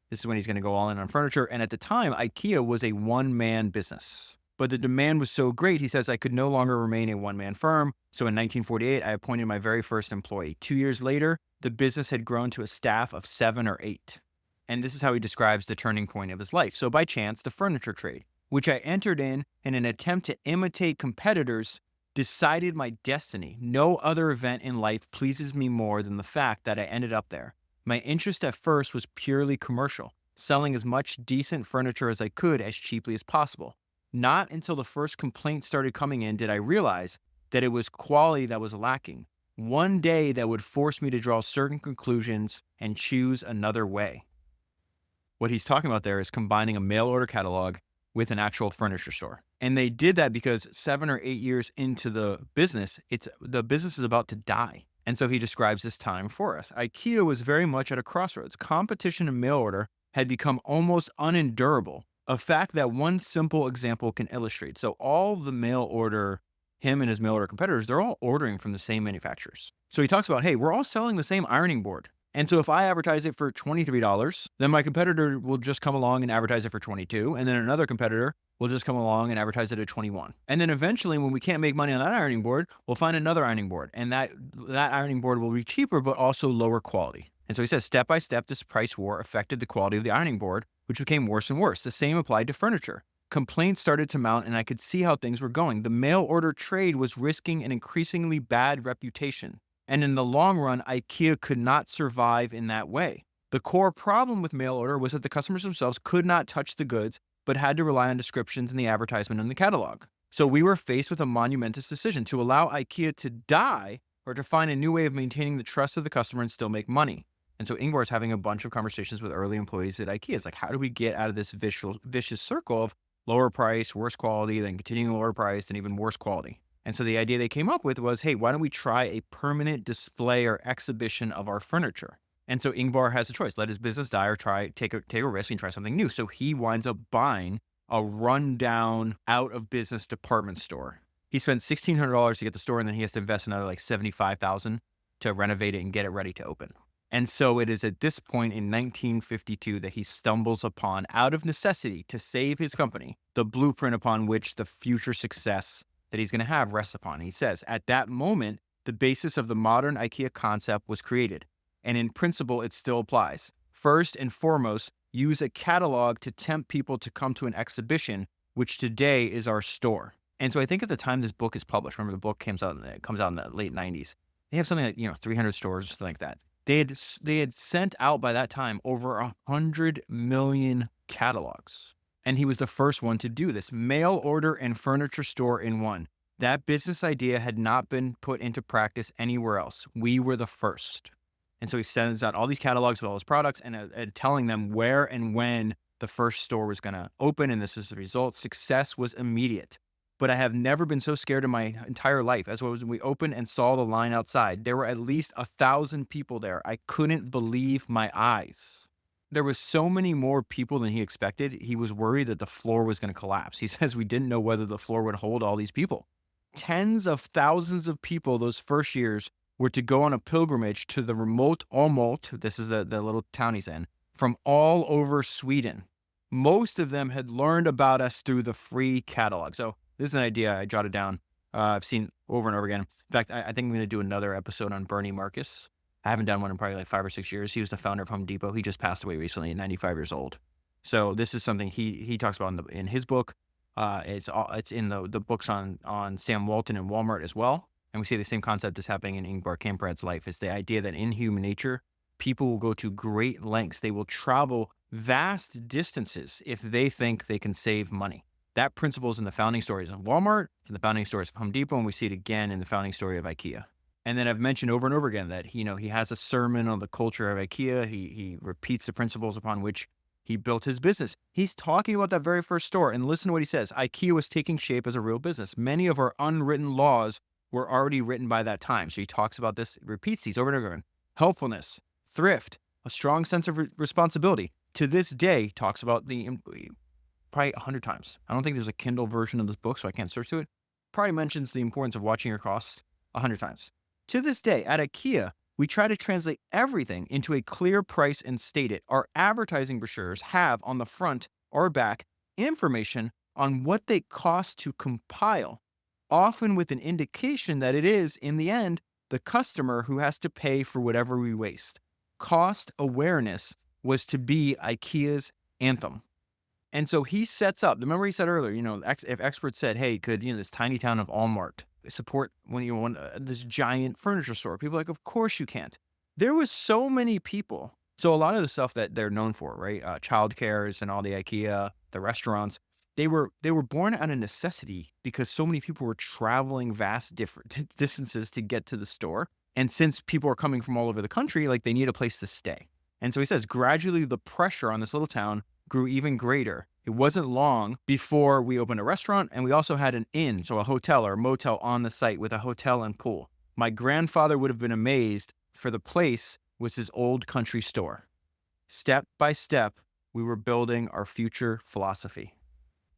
This is when he's going to go all in on furniture. And at the time, IKEA was a one-man business. But the demand was so great, he says, I could no longer remain a one-man firm. So in 1948, I appointed my very first employee. 2 years later, the business had grown to a staff of 7 or 8. And this is how he describes the turning point of his life. So by chance, the furniture trade, which I entered in an attempt to imitate competitors, decided my destiny. No other event in life pleases me more than the fact that I ended up there. My interest at first was purely commercial, selling as much decent furniture as I could as cheaply as possible. Not until the first complaint started coming in did I realize that it was quality that was lacking. One day that would force me to draw certain conclusions and choose another way. What he's talking about there is combining a mail order catalog with an actual furniture store. And they did that because 7 or 8 years into the business is about to die. And so he describes this time for us. IKEA was very much at a crossroads. Competition in mail order had become almost unendurable, a fact that one simple example can illustrate. So all the mail order, him and his mail order competitors, they're all ordering from the same manufacturers. So he talks about, hey, we're all selling the same ironing board. And so if I advertise it for $23, then my competitor will just come along and advertise it for $22. And then another competitor will just come along and advertise it at $21. And then eventually, when we can't make money on that ironing board, we'll find another ironing board. And that ironing board will be cheaper, but also lower quality. And so he says, step by step, this price war affected the quality of the ironing board, which became worse and worse. The same applied to furniture. Complaints started to mount, and I could see how things were going. The mail order trade was risking an increasingly bad reputation. And in the long run, IKEA could not survive in that way. The core problem with mail order was that the customers themselves could not touch the goods, but had to rely on descriptions in the advertisement and the catalog. So we were faced with a monumentous decision to allow IKEA to die or to find a new way of maintaining the trust of the customer and still make money. And so Ingvar's having a bunch of conversations with early employees at IKEA. It's like, how do we get out of this vicious circle of lower price, worse quality, then continuing lower price, and even worse quality? And so the idea they came up with was, hey, why don't we try a permanent display or exhibition of our furniture? And so Ingvar has a choice. Let his business die or take a risk and try something new. So he winds up buying a rundown, out-of-business department store. He spends $1,600 to get the store, and then he has to invest another like $75,000 to renovate it and get it ready to open. And so it is at this point in 1952 that he stumbles upon, out of necessity to save his company, the blueprint upon which the future success that he's going to have rests upon. He says, at that moment, the basis of the modern IKEA concept was created, and in principle, it still applies. First and foremost, use a catalog to tempt people to come to an exhibition, which today is our store. And so I think at the time this book is published, remember the book comes out in the late 90s. They have something like 300 stores, something like that. They had sent out by that time over 100 million catalogs. And he was the first one to do this. Mail order and furniture store in one. That business idea had not been put into practice anywhere else. We were the first. And so he sends out all these catalogs with all his products and telling them where and when the first store was going to open. And this is the result. Success was immediate. But I have never been so scared in my entire life as when we opened and saw the line outside. There were at least 1,000 people there. I couldn't believe my eyes. There was so many more people than he expected. He was worried that the floor was going to collapse. He says we didn't know whether the floor would hold all these people. Tens of thousands of people those first years were to go on a pilgrimage to the remote Åmål, this is the little town he's in, from all over Sweden. Most of them had learned about us through the free catalog. So this is an idea I jotted down. I've seen over and over again. In fact, I think I'm going to do another episode on Bernie Marcus. I haven't done one in probably like 5 or 6 years. He was the founder of Home Depot. He just passed away recently at 95 years old. So this is something he talks about in his book. It's in the books on Sam Walton and Walmart as well. And we see the same concept is happening in Ingvar Kamprad's life. It's the idea that in human nature, people will go to great lengths. They will travel vast distances if they think they can save money. That principle is in the founding stories of Walmart, in the founding stories of Home Depot, and we see it again in the founding story of Ikea. And then I've mentioned over and over again that, he has a sermon on the culture of Ikea. He repeats the principles upon which he built his business. He's talking about that very first store, and listen to what he says. Ikea was taking shape as a real business. Many of our unwritten laws were already written by that time. So he talks about this, repeats these over and over again. Helpfulness, thrift, a strong sense of responsibility. To this day, talks about probably 100 times. I don't think there's a Kindle version of this book, so I can't search through it. Probably mentions the importance of watching your costs 100 times. To this day, at Ikea, we try to translate everything into a clear price and state it. Our advertising brochures have on the front or back information on what they cost to compile, often with an indication that it is, in the end, the customer who has to pay for whatever we waste. Cost awareness was to be Ikea's anthem. And so he sets up, remember he said earlier, if experts said, hey, could, this tiny town of Almart support when you want this giant furniture store? People are like, of course you can't. There was so many people. So a lot of the stuff that they're known for, right? Childcares and all the Ikea, the restaurants, they were born out of necessity because so many people were traveling vast different distances to get to the store. And since people are coming from all over the country, like they need a place to stay. And so he says, gradually the pressure on this little town grew even greater. It wasn't long before we opened a restaurant, and we also had an inn, so a hotel or a motel on the site with a hotel and pool. My grandfather would have been amazed, for the place was his old country store. Step by step, we were building our future philosophy.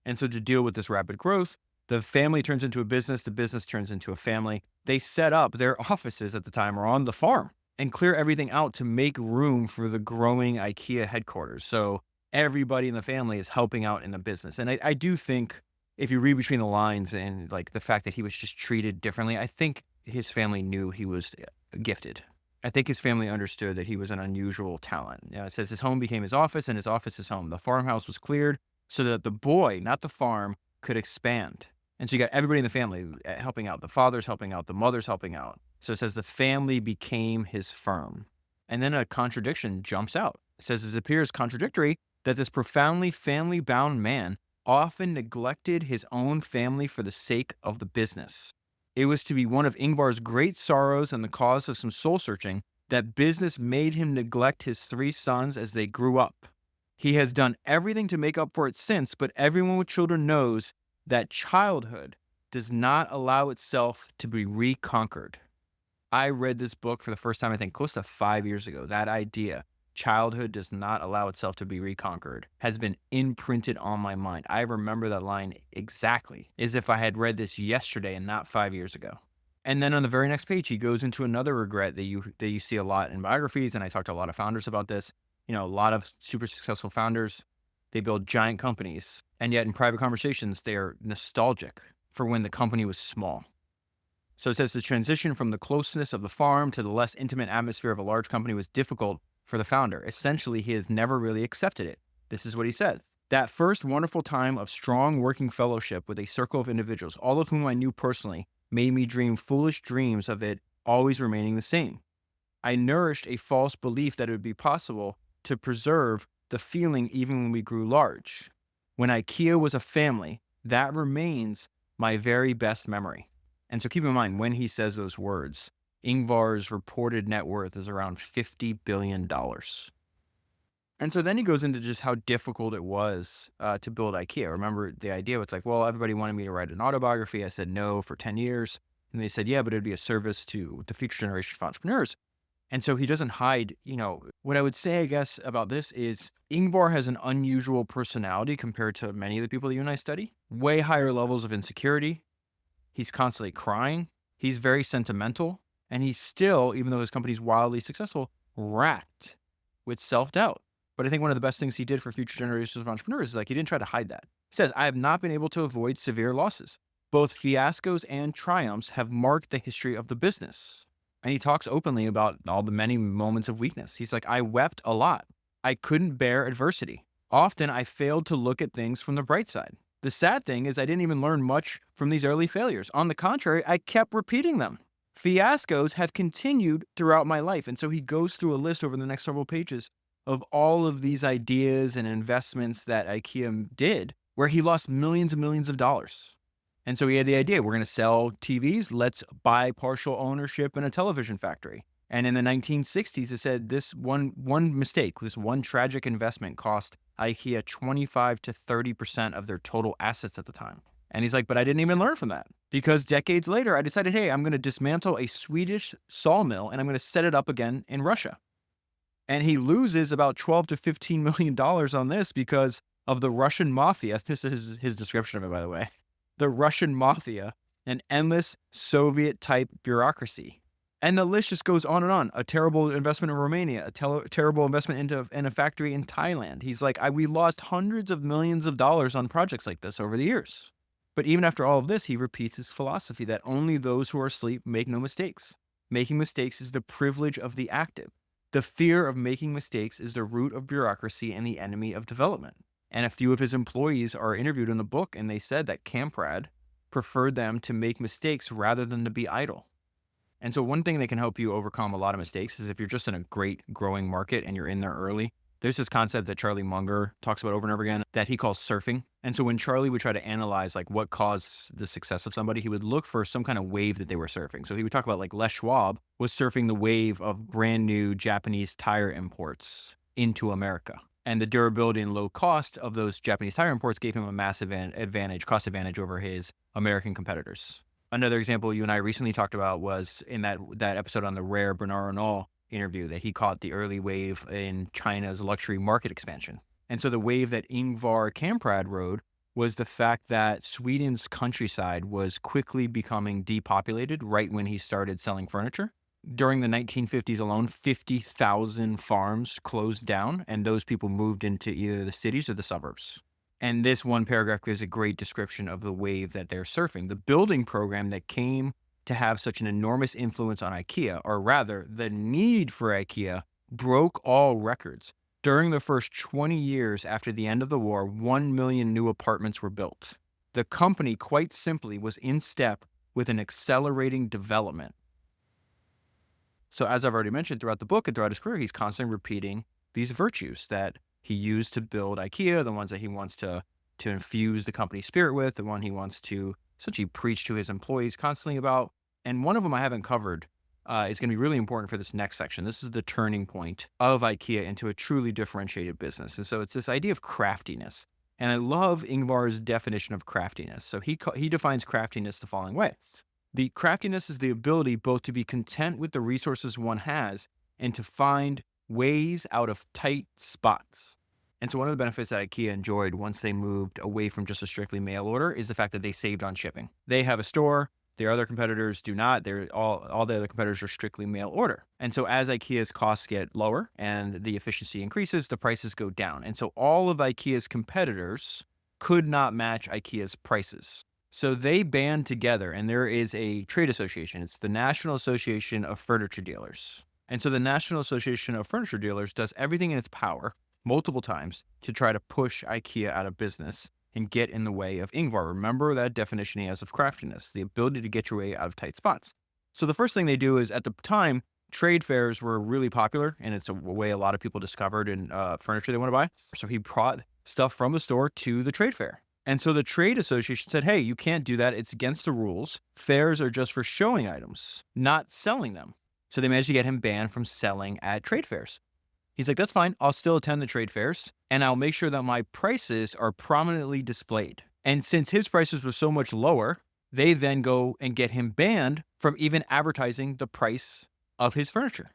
And so to deal with this rapid growth, the family turns into a business, the business turns into a family. They set up their offices at the time or on the farm and clear everything out to make room for the growing Ikea headquarters. So everybody in the family is helping out in the business. And I do think if you read between the lines and like the fact that he was just treated differently, I think his family knew he was gifted. I think his family understood that he was an unusual talent. It says his home became his office and his office his home. The farmhouse was cleared so that the boy, not the farm, could expand. And so you got everybody in the family helping out. The father's helping out. The mother's helping out. So it says the family became his firm. And then a contradiction jumps out. It says it appears contradictory that this profoundly family-bound man often neglected his own family for the sake of the business. It was to be one of Ingvar's great sorrows and the cause of some soul-searching that business made him neglect his 3 sons as they grew up. He has done everything to make up for it since, but everyone with children knows that childhood does not allow itself to be reconquered. I read this book for the first time, I think, close to 5 years ago. That idea, childhood does not allow itself to be reconquered, has been imprinted on my mind. I remember that line exactly as if I had read this yesterday and not 5 years ago. And then on the very next page, he goes into another regret that you see a lot in biographies, and I talked to a lot of founders about this. A lot of super successful founders, they build giant companies, and yet in private conversations, they're nostalgic for when the company was small. So it says the transition from the closeness of the farm to the less intimate atmosphere of a large company was difficult for the founder. Essentially, he has never really accepted it. This is what he said. That first wonderful time of strong working fellowship with a circle of individuals, all of whom I knew personally, made me dream foolish dreams of it always remaining the same. I nourished a false belief that it would be possible to preserve the feeling even when we grew large. When Ikea was a family, that remains my very best memory. And so keep in mind, when he says those words, Ingvar's reported net worth is around $50 billion. And so then he goes into just how difficult it was to build Ikea. Remember, the idea was like, well, everybody wanted me to write an autobiography. I said no for 10 years. And they said, yeah, but it'd be a service to the future generation of entrepreneurs. And so he doesn't hide, what I would say, I guess, about this is Ingvar has an unusual personality compared to many of the people that you and I study. Way higher levels of insecurity. He's constantly crying. He's very sentimental. And he's still, even though his company's wildly successful, racked with self-doubt. But I think one of the best things he did for future generations of entrepreneurs is like he didn't try to hide that. He says, I have not been able to avoid severe losses. Both fiascos and triumphs have marked the history of the business. And he talks openly about all the many moments of weakness. He's like, I wept a lot. I couldn't bear adversity. Often I failed to look at things from the bright side. The sad thing is I didn't even learn much from these early failures. On the contrary, I kept repeating them. Fiascos have continued throughout my life. And so he goes through a list over the next several pages of all of these ideas and investments that Ikea did, where he lost millions and millions of dollars. And so he had the idea, we're going to sell TVs, let's buy partial ownership in a television factory. And in the 1960s, it said this one mistake, this one tragic investment cost Ikea 25 to 30% of their total assets at the time. And he's like, but I didn't even learn from that, because decades later, I decided, hey, I'm going to dismantle a Swedish sawmill and I'm going to set it up again in Russia. And he loses about $12 to $15 million on this because of the Russian mafia. This is his description of it, by the way. The Russian mafia, an endless Soviet-type bureaucracy. And the list just goes on and on. A terrible investment in Romania, a terrible investment in a factory in Thailand. He's like, we lost hundreds of millions of dollars on projects like this over the years. But even after all of this, he repeats his philosophy that only those who are asleep make no mistakes. Making mistakes is the privilege of the active. The fear of making mistakes is the root of bureaucracy and the enemy of development. And a few of his employees are interviewed in the book, and they said that Kamprad preferred them to make mistakes rather than to be idle. And so one thing that can help you overcome a lot of mistakes is if you're just in a great growing market and you're in there early, there's this concept that Charlie Munger talks about over and over again that he calls surfing. And so when Charlie would try to analyze like what caused the success of somebody, he would look for some kind of wave that they were surfing. So he would talk about like Les Schwab was surfing the wave of brand new Japanese tire imports into America. And the durability and low cost of those Japanese tire imports gave him a massive cost advantage over his American competitors. Another example you and I recently talked about was in that episode on the rare Bernard Arnault interview that he caught the early wave in China's luxury market expansion. And so the wave that Ingvar Kamprad rode was the fact that Sweden's countryside was quickly becoming depopulated right when he started selling furniture. During the 1950s alone, 50,000 farms closed down, and those people moved into either the cities or the suburbs. And this one paragraph gives a great description of the wave that they're surfing. The building program that came to have such an enormous influence on Ikea, or rather, the need for Ikea, broke all records. During the first 20 years after the end of the war, 1 million new apartments were built. The company, quite simply, was in step with an accelerating development. So as I've already mentioned throughout the book and throughout his career, he's constantly repeating these virtues that he used to build Ikea, the ones that he wants to infuse the company spirit with, the one he wants to essentially preach to his employees constantly about. And one of them I haven't covered is going to be really important for this next section. This is the turning point of Ikea into a truly differentiated business. And so it's this idea of craftiness. And I love Ingvar's definition of craftiness. So he defines craftiness the following way. The craftiness is the ability both to be content with the resources one has and to find ways out of tight spots. And so one of the benefits that Ikea enjoyed once they moved away from just a strictly mail order is the fact that they saved on shipping. They have a store. Their other competitors do not. All the other competitors are strictly mail order. And so as Ikea's costs get lower and the efficiency increases, the prices go down. And so all of Ikea's competitors could not match Ikea's prices. So they band together, and there is a trade association. It's the National Association of Furniture Dealers. And so the National Association of Furniture Dealers does everything in its power multiple times to try to push Ikea out of business and get in the way of Ingvar. Remember that definition he has of craftiness, the ability to get your way out of tight spots. So the first thing they do is, at the time, trade fairs were really popular, and it's a way a lot of people discovered in furniture they want to buy. So he brought stuff from the store to the trade fair. And so the trade association said, hey, you can't do that. It's against the rules. Fairs are just for showing items, not selling them. So they managed to get him banned from selling at trade fairs. He's like, that's fine. I'll still attend the trade fairs, and I'll make sure that my prices are prominently displayed. And since his prices were so much lower, they then go and get him banned from even advertising the price of his furniture.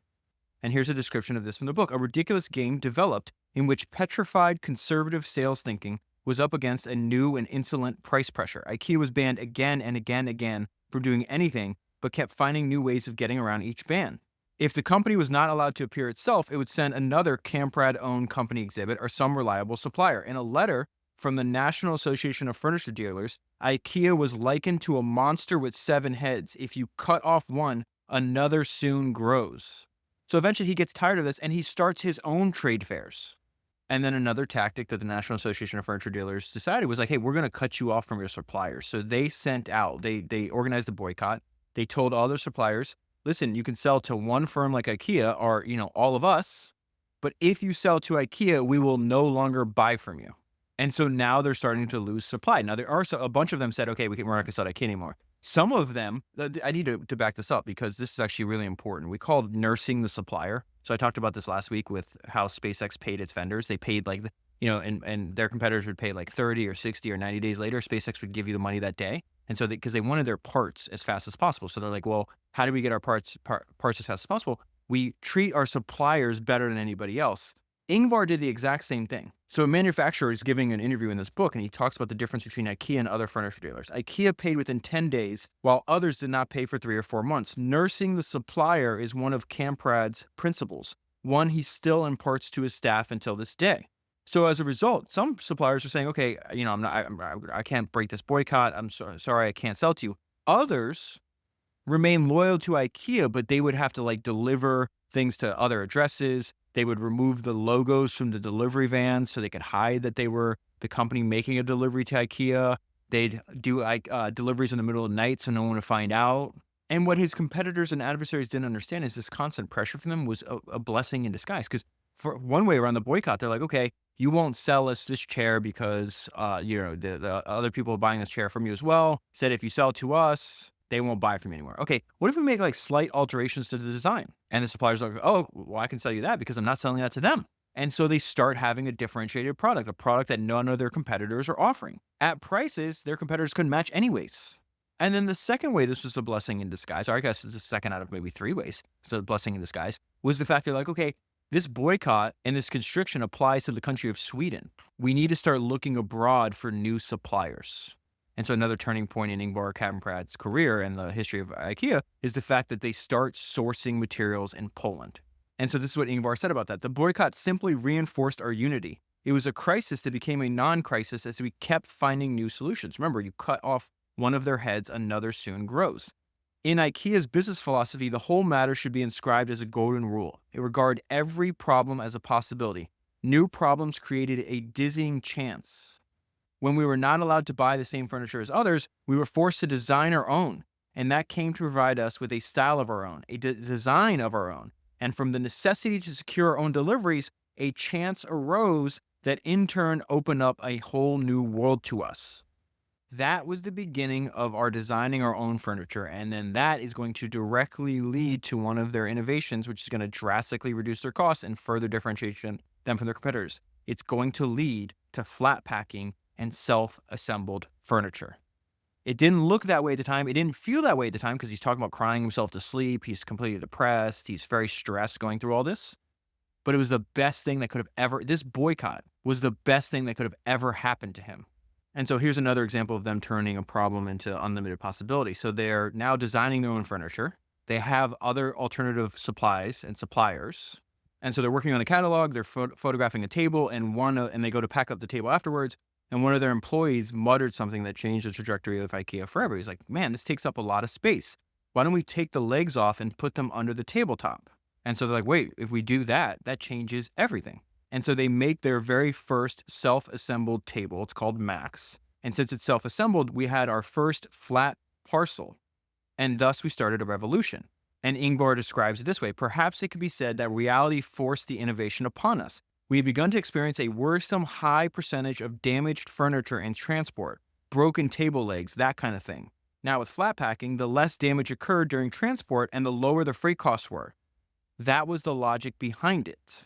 And here's a description of this from the book. A ridiculous game developed in which petrified conservative sales thinking was up against a new and insolent price pressure. Ikea was banned again and again and again from doing anything, but kept finding new ways of getting around each ban. If the company was not allowed to appear itself, it would send another Kamprad-owned company exhibit or some reliable supplier. In a letter from the National Association of Furniture Dealers, IKEA was likened to a monster with 7 heads. If you cut off one, another soon grows. So eventually he gets tired of this and he starts his own trade fairs. And then another tactic that the National Association of Furniture Dealers decided was like, hey, we're going to cut you off from your suppliers. So they sent out, they organized a boycott. They told all their suppliers, listen, you can sell to one firm like IKEA or, all of us. But if you sell to IKEA, we will no longer buy from you. And so now they're starting to lose supply. Now, there are a bunch of them said, okay, we're not going to sell to IKEA anymore. Some of them, I need to back this up because this is actually really important. We call it nursing the supplier. So I talked about this last week with how SpaceX paid its vendors. They paid and their competitors would pay like 30 or 60 or 90 days later. SpaceX would give you the money that day. And so because they wanted their parts as fast as possible. So they're like, well, how do we get our parts as fast as possible? We treat our suppliers better than anybody else. Ingvar did the exact same thing. So a manufacturer is giving an interview in this book, and he talks about the difference between IKEA and other furniture dealers. IKEA paid within 10 days, while others did not pay for 3 or 4 months. Nursing the supplier is one of Kamprad's principles, one he still imparts to his staff until this day. So as a result, some suppliers are saying, okay, I can't break this boycott. I'm sorry, I can't sell to you. Others remain loyal to IKEA, but they would have to deliver things to other addresses. They would remove the logos from the delivery vans so they could hide that they were the company making a delivery to IKEA. They'd do deliveries in the middle of the night so no one would find out. And what his competitors and adversaries didn't understand is this constant pressure from them was a blessing in disguise. Because for one way around the boycott, they're like, okay, you won't sell us this chair because the other people buying this chair from you as well said if you sell to us, they won't buy from you anymore. Okay, what if we make slight alterations to the design? And the suppliers are like, oh, well, I can sell you that because I'm not selling that to them. And so they start having a differentiated product, a product that none of their competitors are offering at prices their competitors couldn't match anyways. And then the second way this was a blessing in disguise, or I guess it's the second out of maybe 3 ways, so a blessing in disguise, was the fact they're like, okay, this boycott and this constriction applies to the country of Sweden. We need to start looking abroad for new suppliers. And so another turning point in Ingvar Kamprad's career and the history of IKEA is the fact that they start sourcing materials in Poland. And so this is what Ingvar said about that. The boycott simply reinforced our unity. It was a crisis that became a non-crisis as we kept finding new solutions. Remember, you cut off one of their heads, another soon grows. In IKEA's business philosophy, the whole matter should be inscribed as a golden rule. It regarded every problem as a possibility. New problems created a dizzying chance. When we were not allowed to buy the same furniture as others, we were forced to design our own. And that came to provide us with a style of our own, a design of our own. And from the necessity to secure our own deliveries, a chance arose that in turn opened up a whole new world to us. That was the beginning of our designing our own furniture. And then that is going to directly lead to one of their innovations, which is going to drastically reduce their costs and further differentiate them from their competitors. It's going to lead to flat packing and self-assembled furniture. It didn't look that way at the time. It didn't feel that way at the time because he's talking about crying himself to sleep. He's completely depressed. He's very stressed going through all this. But it was the best thing that this boycott was the best thing that could have ever happened to him. And so here's another example of them turning a problem into unlimited possibility. So they're now designing their own furniture. They have other alternative supplies and suppliers. And so they're working on a catalog. They're photographing a table and they go to pack up the table afterwards. And one of their employees muttered something that changed the trajectory of IKEA forever. He's like, man, this takes up a lot of space. Why don't we take the legs off and put them under the tabletop? And so they're like, wait, if we do that, that changes everything. And so they make their very first self-assembled table. It's called Max. And since it's self-assembled, we had our first flat parcel. And thus we started a revolution. And Ingvar describes it this way. Perhaps it could be said that reality forced the innovation upon us. We had begun to experience a worrisome high percentage of damaged furniture in transport, broken table legs, that kind of thing. Now with flat packing, the less damage occurred during transport and the lower the freight costs were. That was the logic behind it.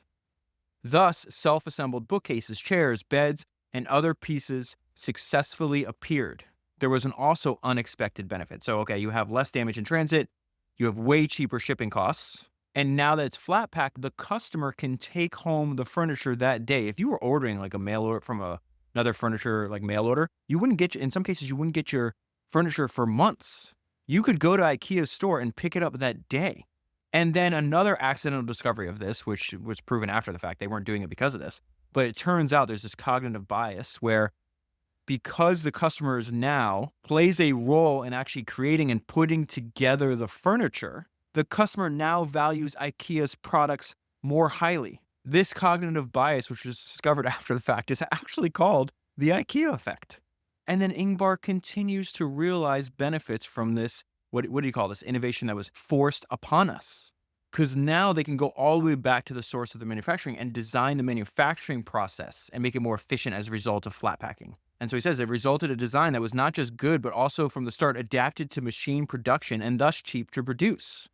Thus, self-assembled bookcases, chairs, beds, and other pieces successfully appeared. There was an also unexpected benefit. So, okay, you have less damage in transit, you have way cheaper shipping costs, and now that it's flat packed, the customer can take home the furniture that day. If you were ordering a mail order from another furniture mail order, in some cases, you wouldn't get your furniture for months. You could go to IKEA's store and pick it up that day. And then another accidental discovery of this, which was proven after the fact, they weren't doing it because of this, but it turns out there's this cognitive bias where because the customers now plays a role in actually creating and putting together the furniture, the customer now values IKEA's products more highly. This cognitive bias, which was discovered after the fact, is actually called the IKEA effect. And then Ingvar continues to realize benefits from this, what do you call this, innovation that was forced upon us. Because now they can go all the way back to the source of the manufacturing and design the manufacturing process and make it more efficient as a result of flat packing. And so he says it resulted in a design that was not just good, but also from the start adapted to machine production and thus cheap to produce.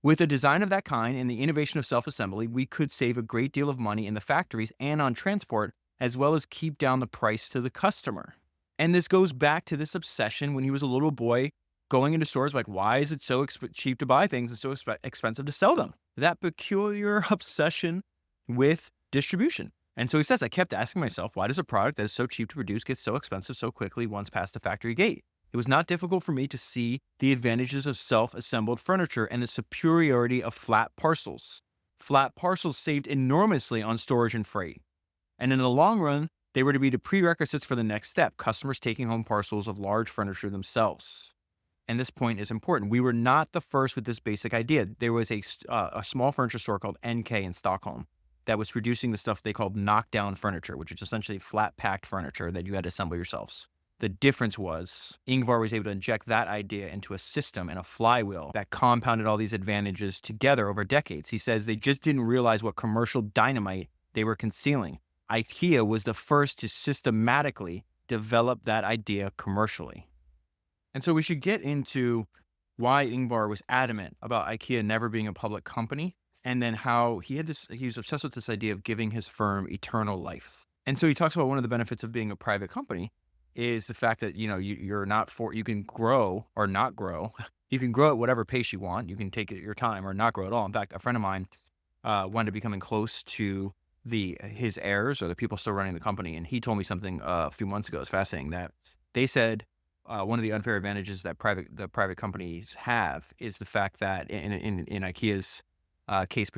With a design of that kind and the innovation of self-assembly, we could save a great deal of money in the factories and on transport, as well as keep down the price to the customer. And this goes back to this obsession when he was a little boy going into stores like, why is it so cheap to buy things and so expensive to sell them? That peculiar obsession with distribution. And so he says, I kept asking myself, why does a product that is so cheap to produce get so expensive so quickly once past the factory gate? It was not difficult for me to see the advantages of self-assembled furniture and the superiority of flat parcels. Flat parcels saved enormously on storage and freight. And in the long run, they were to be the prerequisites for the next step, customers taking home parcels of large furniture themselves. And this point is important. We were not the first with this basic idea. There was a small furniture store called NK in Stockholm that was producing the stuff they called knockdown furniture, which is essentially flat-packed furniture that you had to assemble yourselves. The difference was Ingvar was able to inject that idea into a system and a flywheel that compounded all these advantages together over decades. He says they just didn't realize what commercial dynamite they were concealing. IKEA was the first to systematically develop that idea commercially. And so we should get into why Ingvar was adamant about IKEA never being a public company, and then how he was obsessed with this idea of giving his firm eternal life. And so he talks about one of the benefits of being a private company is the fact that, you can grow or not grow. You can grow at whatever pace you want. You can take your time or not grow at all. In fact, a friend of mine wanted to becoming close to his heirs or the people still running the company. And he told me something a few months ago. It's fascinating that they said one of the unfair advantages that the private companies have is the fact that in IKEA's case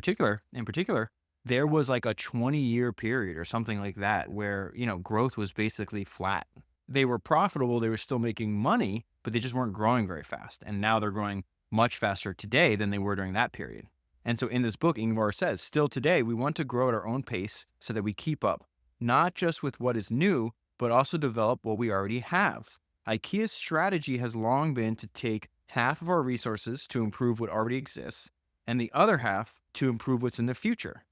in particular, there was like a 20-year period or something like that where, growth was basically flat. They were profitable, they were still making money, but they just weren't growing very fast. And now they're growing much faster today than they were during that period. And so in this book, Ingvar says, still today, we want to grow at our own pace so that we keep up, not just with what is new, but also develop what we already have. IKEA's strategy has long been to take half of our resources to improve what already exists and the other half to improve what's in the future.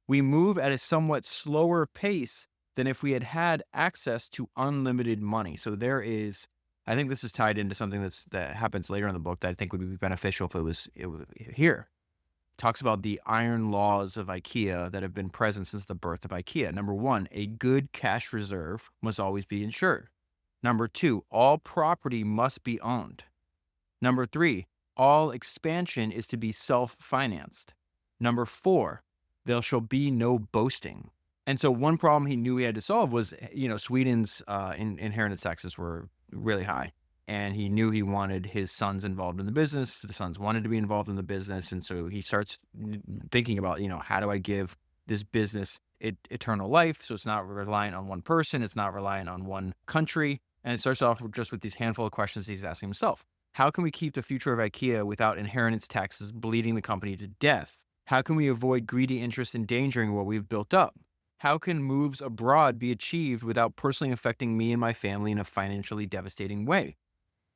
We move at a somewhat slower pace than if we had had access to unlimited money. So I think this is tied into something that happens later in the book that I think would be beneficial if it was here. It talks about the iron laws of IKEA that have been present since the birth of IKEA. Number 1, a good cash reserve must always be insured. Number 2, all property must be owned. Number 3, all expansion is to be self-financed. Number 4, there shall be no boasting. And so one problem he knew he had to solve was, Sweden's inheritance taxes were really high. And he knew he wanted his sons involved in the business. The sons wanted to be involved in the business. And so he starts thinking about, how do I give this business eternal life? So it's not reliant on one person. It's not reliant on one country. And it starts off just with these handful of questions he's asking himself. How can we keep the future of IKEA without inheritance taxes bleeding the company to death? How can we avoid greedy interests endangering what we've built up? How can moves abroad be achieved without personally affecting me and my family in a financially devastating way?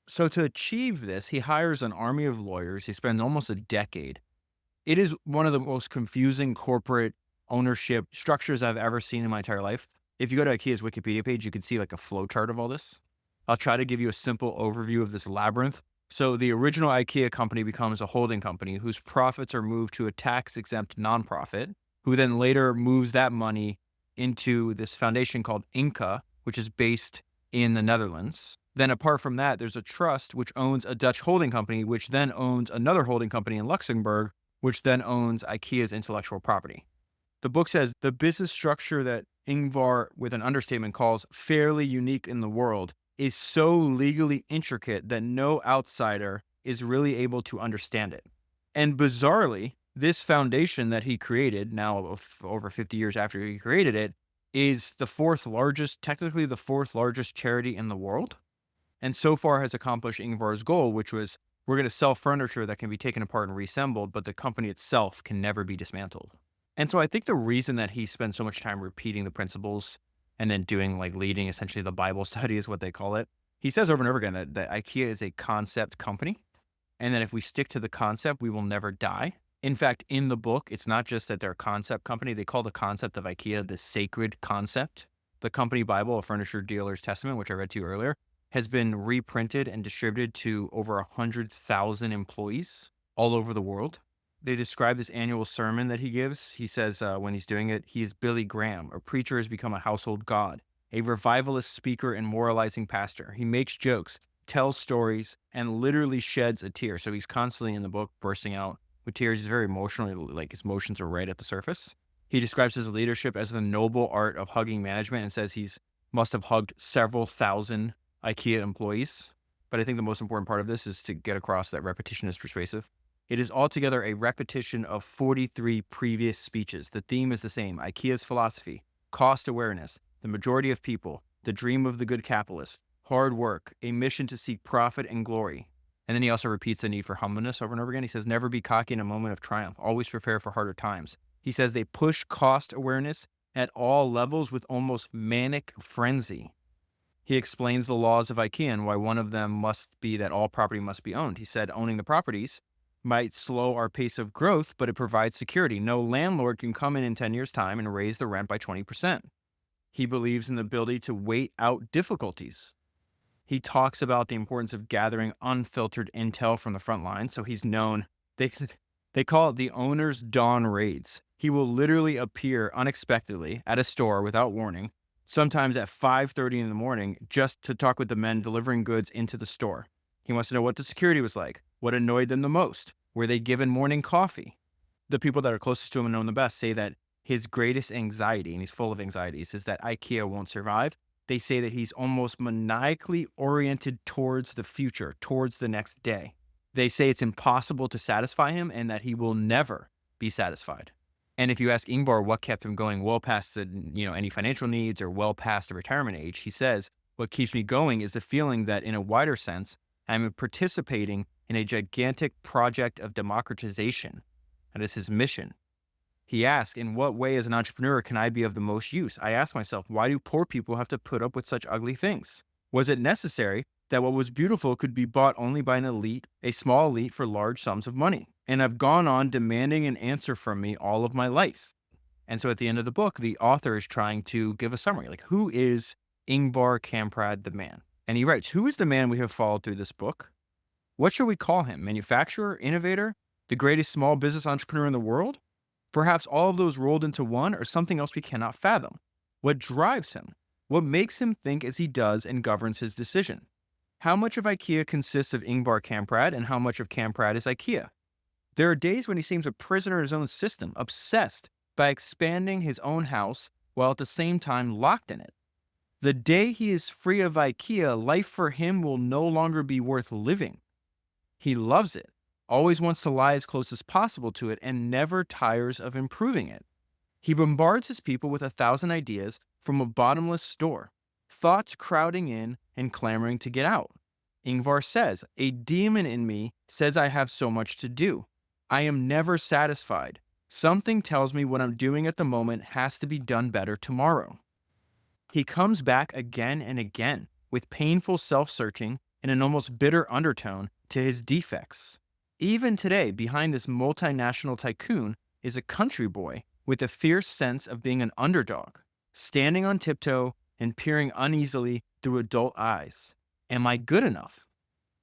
So to achieve this, he hires an army of lawyers. He spends almost a decade. It is one of the most confusing corporate ownership structures I've ever seen in my entire life. If you go to IKEA's Wikipedia page, you can see like a flow chart of all this. I'll try to give you a simple overview of this labyrinth. So the original IKEA company becomes a holding company whose profits are moved to a tax-exempt nonprofit, who then later moves that money into this foundation called Ingvar, which is based in the Netherlands. Then apart from that, there's a trust which owns a Dutch holding company, which then owns another holding company in Luxembourg, which then owns IKEA's intellectual property. The book says the business structure that Ingvar, with an understatement, calls fairly unique in the world is so legally intricate that no outsider is really able to understand it. And bizarrely, this foundation that he created, now over 50 years after he created it, is the fourth largest, technically the fourth largest charity in the world, and so far has accomplished Ingvar's goal, which was we're going to sell furniture that can be taken apart and reassembled, but the company itself can never be dismantled. And so I think the reason that he spends so much time repeating the principles and then doing like leading essentially the Bible study is what they call it. He says over and over again that Ikea is a concept company, and that if we stick to the concept, we will never die. In fact, in the book, it's not just that they're a concept company. They call the concept of Ikea the sacred concept. The company Bible, a furniture dealer's testament, which I read to you earlier, has been reprinted and distributed to over 100,000 employees all over the world. They describe this annual sermon that he gives. He says when he's doing it, he is Billy Graham. A preacher has become a household god, a revivalist speaker and moralizing pastor. He makes jokes, tells stories, and literally sheds a tear. So he's constantly in the book bursting out with tears. He's very emotional, like his emotions are right at the surface. He describes his leadership as the noble art of hugging management and says he's must have hugged several thousand Ikea employees. But I think the most important part of this is to get across that repetition is persuasive. It is altogether a repetition of 43 previous speeches. The theme is the same: Ikea's philosophy, cost awareness, the majority of people, the dream of the good capitalist, hard work, a mission to seek profit and glory. And then he also repeats the need for humbleness over and over again. He says, never be cocky in a moment of triumph. Always prepare for harder times. He says they push cost awareness at all levels with almost manic frenzy. He explains the laws of Ikea and why one of them must be that all property must be owned. He said owning the properties might slow our pace of growth, but it provides security. No landlord can come in 10 years' time and raise the rent by 20%. He believes in the ability to wait out difficulties. He talks about the importance of gathering unfiltered intel from the front line. So he's known, they call it the owner's dawn raids. He will literally appear unexpectedly at a store without warning, sometimes at 5:30 in the morning, just to talk with the men delivering goods into the store. He wants to know what the security was like, what annoyed them the most, were they given morning coffee. The people that are closest to him and know him the best say that his greatest anxiety, and he's full of anxieties, is that Ikea won't survive. They say that he's almost maniacally oriented towards the future, towards the next day. They say it's impossible to satisfy him and that he will never be satisfied. And if you ask Ingvar what kept him going well past the, any financial needs or well past the retirement age, he says, what keeps me going is the feeling that in a wider sense, I'm participating in a gigantic project of democratization. That is his mission. He asks, in what way as an entrepreneur can I be of the most use? I ask myself, why do poor people have to put up with such ugly things? Was it necessary that what was beautiful could be bought only by an elite, a small elite for large sums of money? And I've gone on demanding an answer from me all of my life. And so at the end of the book, the author is trying to give a summary. Like, who is Ingvar Kamprad the man? And he writes, who is the man we have followed through this book? What should we call him? Manufacturer, innovator, the greatest small business entrepreneur in the world? Perhaps all of those rolled into one, or something else we cannot fathom. What drives him? What makes him think as he does and governs his decision? How much of Ikea consists of Ingvar Kamprad and how much of Kamprad is Ikea? There are days when he seems a prisoner in his own system, obsessed by expanding his own house while at the same time locked in it. The day he is free of Ikea, life for him will no longer be worth living. He loves it, always wants to lie as close as possible to it, and never tires of improving it. He bombards his people with 1,000 ideas from a bottomless store, thoughts crowding in and clamoring to get out. Ingvar says, a demon in me says I have so much to do. I am never satisfied. Something tells me what I'm doing at the moment has to be done better tomorrow. He comes back again and again with painful self-searching and an almost bitter undertone to his defects. Even today, behind this multinational tycoon is a country boy with a fierce sense of being an underdog, standing on tiptoe and peering uneasily through adult eyes. Am I good enough?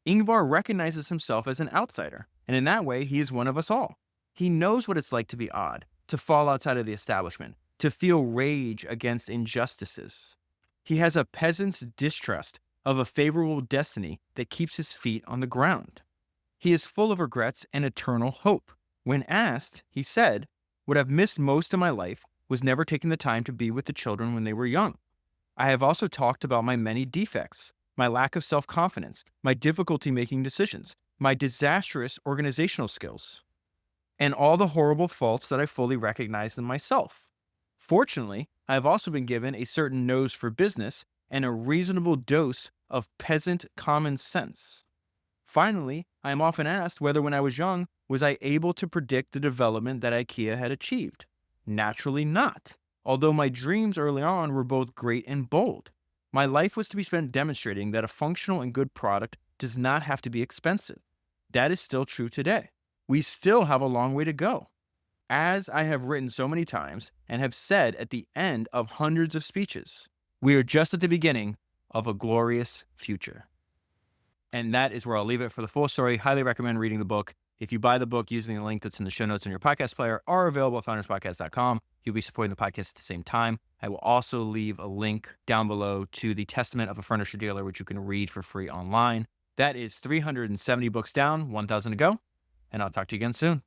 Ingvar recognizes himself as an outsider, and in that way, he is one of us all. He knows what it's like to be odd, to fall outside of the establishment, to feel rage against injustices. He has a peasant's distrust of a favorable destiny that keeps his feet on the ground. He is full of regrets and eternal hope. When asked, he said, what I've missed most in my life was never taking the time to be with the children when they were young. I have also talked about my many defects, my lack of self-confidence, my difficulty making decisions, my disastrous organizational skills, and all the horrible faults that I fully recognize in myself. Fortunately, I have also been given a certain nose for business and a reasonable dose of peasant common sense. Finally, I am often asked whether when I was young, was I able to predict the development that IKEA had achieved? Naturally not, although my dreams early on were both great and bold. My life was to be spent demonstrating that a functional and good product does not have to be expensive. That is still true today. We still have a long way to go. As I have written so many times and have said at the end of hundreds of speeches, we are just at the beginning of a glorious future. And that is where I'll leave it for the full story. Highly recommend reading the book. If you buy the book using the link that's in the show notes in your podcast player or available at founderspodcast.com, you'll be supporting the podcast at the same time. I will also leave a link down below to the Testament of a Furniture Dealer, which you can read for free online. That is 370 books down, 1,000 to go. And I'll talk to you again soon.